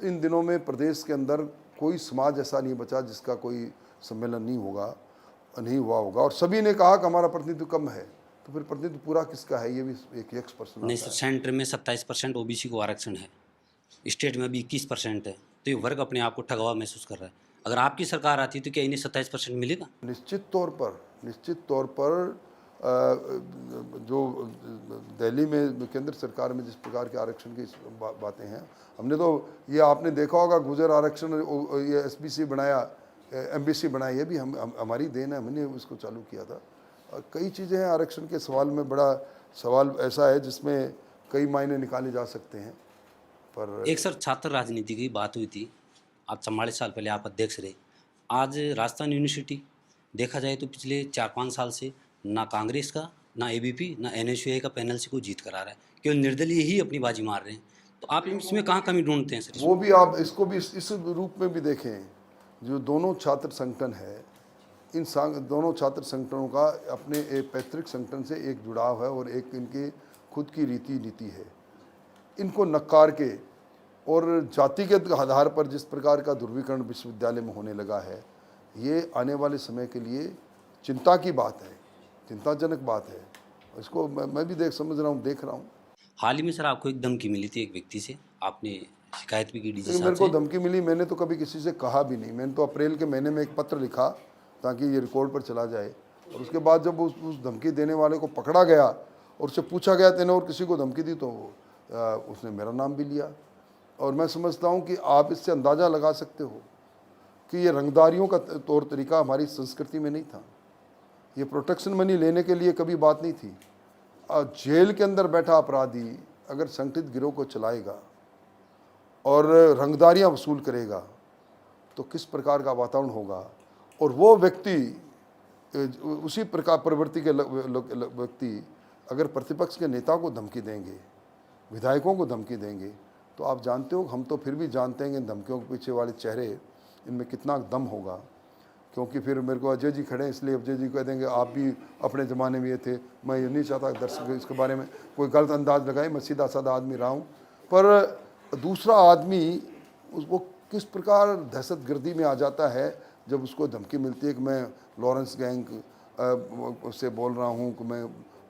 Speaker 2: इन दिनों में प्रदेश के अंदर कोई समाज ऐसा नहीं बचा जिसका कोई सम्मेलन नहीं हुआ होगा, और सभी ने कहा कि हमारा प्रतिनिधित्व कम है, तो फिर प्रतिनिधित्व पूरा किसका है, ये भी एक यक्ष प्रश्न।
Speaker 9: नहीं सर, सेंटर में 27% ओबीसी को आरक्षण है, स्टेट में भी 21% है, तो ये वर्ग अपने आप को ठगवा महसूस कर रहा है। अगर आपकी सरकार आती तो क्या इन्हें 27% मिलेगा?
Speaker 2: निश्चित तौर पर जो दिल्ली में केंद्र सरकार में जिस प्रकार के आरक्षण की बातें हैं, हमने तो ये आपने देखा होगा, गुजर आरक्षण, ये एसबीसी बनाया, एमबीसी बनाया, ये भी हमारी देन है, हमने उसको चालू किया था। कई चीज़ें हैं आरक्षण के सवाल में, बड़ा सवाल ऐसा है जिसमें कई मायने निकाले जा सकते हैं। पर
Speaker 9: एक सर, छात्र राजनीति की बात हुई थी, आज 44 साल पहले आप अध्यक्ष रहे। आज राजस्थान यूनिवर्सिटी देखा जाए तो पिछले 4-5 साल से ना कांग्रेस का, ना एबीपी, ना एनएसयूआई का पैनल से कोई जीत करा रहा है, केवल निर्दलीय ही अपनी बाजी मार रहे हैं। तो आप इसमें कहाँ कमी ढूंढते हैं सर?
Speaker 2: वो भी आप इसको भी इस रूप में भी देखें, जो दोनों छात्र संगठन है, इन दोनों छात्र संगठनों का अपने एक पैतृक संगठन से एक जुड़ाव है और एक इनकी खुद की रीति नीति है। इनको नकार के और जाति के आधार पर जिस प्रकार का ध्रुवीकरण विश्वविद्यालय में होने लगा है, ये आने वाले समय के लिए चिंता की बात है, चिंताजनक बात है। इसको मैं भी देख रहा हूँ।
Speaker 9: हाल ही में सर आपको एक धमकी मिली थी एक व्यक्ति से, आपने शिकायत भी की डीजी साहब
Speaker 2: मेरे
Speaker 9: से?
Speaker 2: को धमकी मिली, मैंने तो कभी किसी से कहा भी नहीं। मैंने तो अप्रैल के महीने में एक पत्र लिखा ताकि ये रिकॉर्ड पर चला जाए, और उसके बाद जब उस धमकी देने वाले को पकड़ा गया और उससे पूछा गया तेने और किसी को धमकी दी, तो उसने मेरा नाम भी लिया। और मैं समझता हूँ कि आप इससे अंदाज़ा लगा सकते हो कि ये रंगदारियों का तौर तरीका हमारी संस्कृति में नहीं था। ये प्रोटेक्शन मनी लेने के लिए कभी बात नहीं थी। जेल के अंदर बैठा अपराधी अगर संगठित गिरोह को चलाएगा और रंगदारियां वसूल करेगा तो किस प्रकार का वातावरण होगा। और वो व्यक्ति, उसी प्रकार प्रवृत्ति के व्यक्ति अगर प्रतिपक्ष के नेता को धमकी देंगे, विधायकों को धमकी देंगे, तो आप जानते हो, हम तो फिर भी जानते हैं कि इन धमकियों के पीछे वाले चेहरे, इनमें कितना दम होगा। क्योंकि फिर मेरे को अजय जी खड़े हैं, इसलिए अजय जी कह देंगे आप भी अपने ज़माने में ये थे। मैं ये नहीं चाहता दर्शक इसके बारे में कोई गलत अंदाज लगाए, मैं सीधा साधा आदमी रहा हूँ। पर दूसरा आदमी उसको किस प्रकार दहशतगर्दी में आ जाता है जब उसको धमकी मिलती है कि मैं लॉरेंस गैंग से बोल रहा हूँ, कि मैं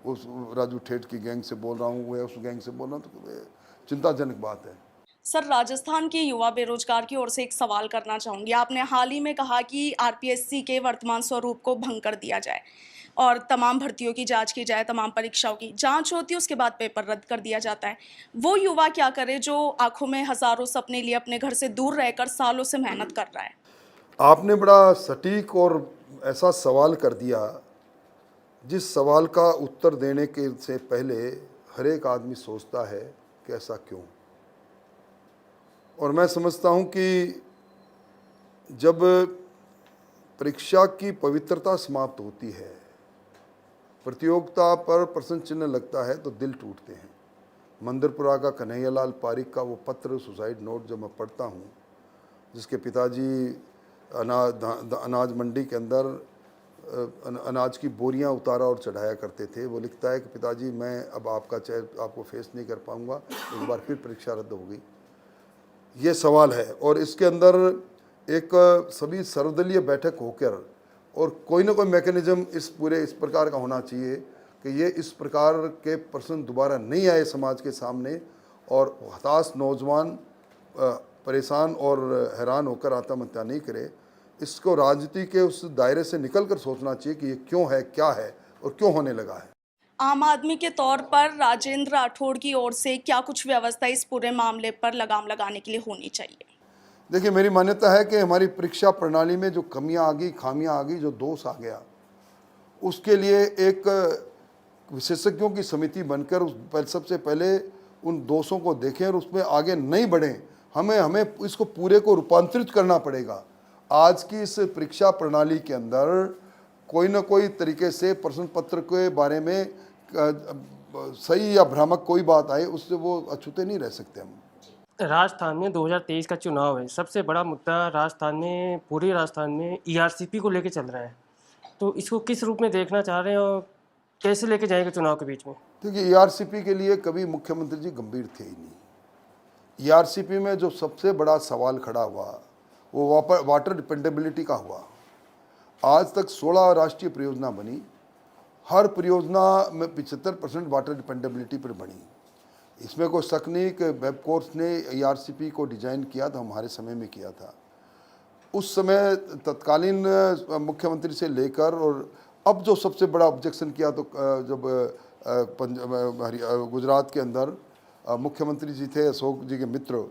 Speaker 2: उस राजू ठेठ की गैंग से बोल रहा हूँ या उस गैंग से बोल रहा हूँ, तो चिंताजनक बात है।
Speaker 10: सर, राजस्थान के युवा बेरोजगार की ओर से एक सवाल करना चाहूँगी। आपने हाल ही में कहा कि आरपीएससी के वर्तमान स्वरूप को भंग कर दिया जाए और तमाम भर्तियों की जांच की जाए, तमाम परीक्षाओं की जांच होती है, उसके बाद पेपर रद्द कर दिया जाता है। वो युवा क्या करे जो आंखों में हजारों सपने लिए अपने घर से दूर रहकर सालों से मेहनत कर रहा है?
Speaker 2: आपने बड़ा सटीक और ऐसा सवाल कर दिया जिस सवाल का उत्तर देने के से पहले हर एक आदमी सोचता है कि ऐसा क्यों। और मैं समझता हूँ कि जब परीक्षा की पवित्रता समाप्त होती है, प्रतियोगिता पर प्रश्न चिन्ह लगता है, तो दिल टूटते हैं। मंदिरपुरा का कन्हैयालाल पारिक का वो पत्र, सुसाइड नोट, जब मैं पढ़ता हूँ, जिसके पिताजी अनाज मंडी के अंदर अनाज की बोरियां उतारा और चढ़ाया करते थे, वो लिखता है कि पिताजी मैं अब आपको फेस नहीं कर पाऊँगा, एक बार फिर परीक्षा रद्द हो गई। ये सवाल है। और इसके अंदर एक सभी सर्वदलीय बैठक होकर और कोई ना कोई मैकेनिज्म इस प्रकार का होना चाहिए कि ये इस प्रकार के प्रश्न दोबारा नहीं आए समाज के सामने और हताश नौजवान परेशान और हैरान होकर आत्महत्या नहीं करे। इसको राजनीति के उस दायरे से निकल कर सोचना चाहिए कि ये क्यों है, क्या है और क्यों होने लगा है।
Speaker 10: आम आदमी के तौर पर राजेंद्र राठौड़ की ओर से क्या कुछ व्यवस्था इस पूरे मामले पर लगाम लगाने के लिए होनी चाहिए?
Speaker 2: देखिए, मेरी मान्यता है कि हमारी परीक्षा प्रणाली में जो कमियां आ गई, खामियां आ गई, जो दोष आ गया, उसके लिए एक विशेषज्ञों की समिति बनकर सबसे पहले उन दोषों को देखें और उसमें आगे नहीं बढ़ें। हमें इसको पूरे को रूपांतरित करना पड़ेगा। आज की इस परीक्षा प्रणाली के अंदर कोई ना कोई तरीके से प्रश्न पत्र के बारे में सही या भ्रामक कोई बात आए, उससे वो अछूते नहीं रह सकते हम।
Speaker 11: राजस्थान में 2023 का चुनाव है। सबसे बड़ा मुद्दा राजस्थान में, पूरे राजस्थान में ईआरसीपी को लेके चल रहा है। तो इसको किस रूप में देखना चाह रहे हैं और कैसे लेके जाएंगे चुनाव के बीच में?
Speaker 2: देखिए, ईआरसीपी के लिए कभी मुख्यमंत्री जी गंभीर थे ही नहीं। ईआरसीपी में जो सबसे बड़ा सवाल खड़ा हुआ वो वाटर डिपेंडेबिलिटी का हुआ। आज तक 16 राष्ट्रीय परियोजना बनी, हर परियोजना में 75% वाटर डिपेंडेबिलिटी पर बनी। इसमें कोई शक नहीं कि वेब कोर्स ने ईआरसीपी को डिजाइन किया था, हमारे समय में किया था। उस समय तत्कालीन मुख्यमंत्री से लेकर और अब जो सबसे बड़ा ऑब्जेक्शन किया, तो जब गुजरात के अंदर मुख्यमंत्री जी थे, अशोक जी के मित्र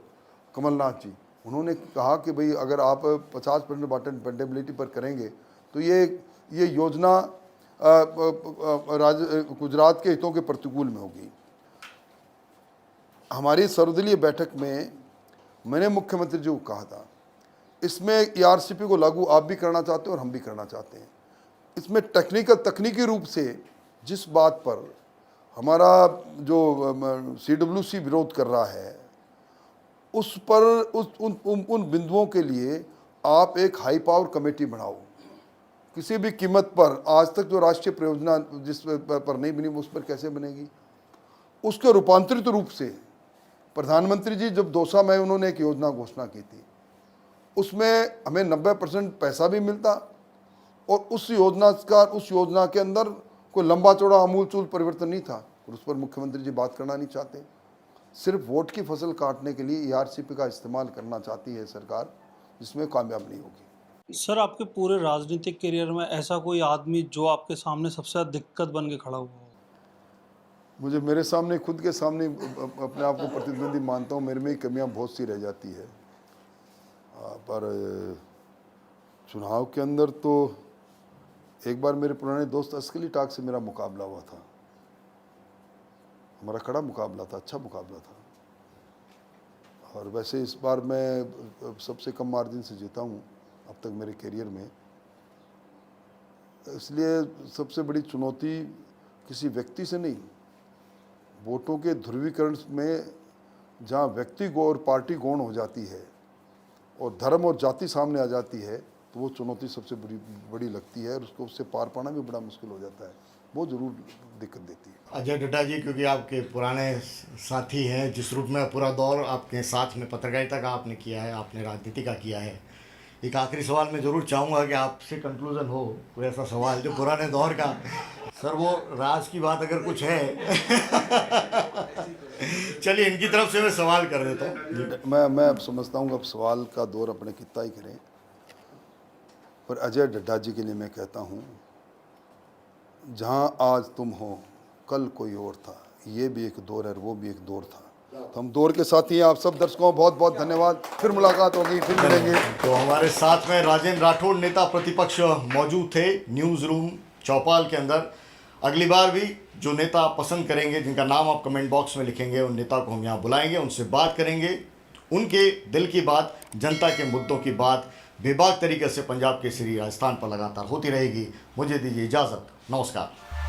Speaker 2: कमलनाथ जी, उन्होंने कहा कि भाई अगर आप 50% वाटर डिपेंडेबिलिटी पर करेंगे तो ये योजना गुजरात के हितों के प्रतिकूल में होगी। हमारी सर्वदलीय बैठक में मैंने मुख्यमंत्री जी को कहा था, इसमें ईआरसीपी को लागू आप भी करना चाहते हैं और हम भी करना चाहते हैं। इसमें तकनीकी रूप से जिस बात पर हमारा जो सीडब्ल्यूसी विरोध कर रहा है, उस पर उन बिंदुओं के लिए आप एक हाई पावर कमेटी बनाओ। किसी भी कीमत पर आज तक जो राष्ट्रीय परियोजना जिस पर नहीं बनी, उस पर कैसे बनेगी? उसके रूपांतरित रूप से प्रधानमंत्री जी जब दौसा में उन्होंने एक योजना घोषणा की थी, उसमें हमें 90% पैसा भी मिलता और उस योजना के अंदर कोई लंबा चौड़ा आमूलचूल परिवर्तन नहीं था। और उस पर मुख्यमंत्री जी बात करना नहीं चाहते। सिर्फ वोट की फसल काटने के लिए ईआरसीपी का इस्तेमाल करना चाहती है सरकार, जिसमें कामयाब नहीं होगी।
Speaker 12: सर, आपके पूरे राजनीतिक करियर में ऐसा कोई आदमी जो आपके सामने सबसे ज़्यादा दिक्कत बन के खड़ा हुआ हो?
Speaker 2: मुझे मेरे सामने, खुद के सामने अपने आप को प्रतिद्वंदी मानता हूँ। मेरे में ही कमियाँ बहुत सी रह जाती है, पर चुनाव के अंदर तो एक बार मेरे पुराने दोस्त असकली टाक से मेरा मुकाबला हुआ था, हमारा कड़ा मुकाबला था, अच्छा मुकाबला था। और वैसे इस बार मैं सबसे कम मार्जिन से जीता हूँ अब तक मेरे करियर में। इसलिए सबसे बड़ी चुनौती किसी व्यक्ति से नहीं, वोटों के ध्रुवीकरण में जहाँ व्यक्ति गौण और पार्टी गौण हो जाती है और धर्म और जाति सामने आ जाती है, तो वो चुनौती सबसे बड़ी लगती है और उसको उससे पार पाना भी बड़ा मुश्किल हो जाता है, वो ज़रूर दिक्कत देती है।
Speaker 1: अजय डड्डा जी, क्योंकि आपके पुराने साथी हैं, जिस रूप में पूरा दौर आपके साथ में पत्रकारिता का आपने किया है, आपने राजनीति का किया है, एक आखिरी सवाल मैं ज़रूर चाहूँगा कि आपसे कंक्लूजन हो कोई ऐसा सवाल जो पुराने दौर का। सर वो राज की बात अगर कुछ है चलिए इनकी तरफ से मैं सवाल कर देता हूँ।
Speaker 2: मैं अब समझता हूँ अब सवाल का दौर अपने कितना ही करें, पर अजय डड्डा जी के लिए मैं कहता हूँ, जहाँ आज तुम हो कल कोई और था, ये भी एक दौर है, वो भी एक दौर था। तो हम दौर के साथी हैं। आप सब दर्शकों बहुत बहुत धन्यवाद, फिर मुलाकात होगी, फिर मिलेंगे।
Speaker 1: तो हमारे साथ में राजेंद्र राठौड़ नेता प्रतिपक्ष मौजूद थे न्यूज़ रूम चौपाल के अंदर। अगली बार भी जो नेता आप पसंद करेंगे, जिनका नाम आप कमेंट बॉक्स में लिखेंगे, उन नेता को हम यहाँ बुलाएंगे, उनसे बात करेंगे, उनके दिल की बात, जनता के मुद्दों की बात बेबाक तरीके से पंजाब केसरी राजस्थान पर लगातार होती रहेगी। मुझे दीजिए इजाज़त, नमस्कार।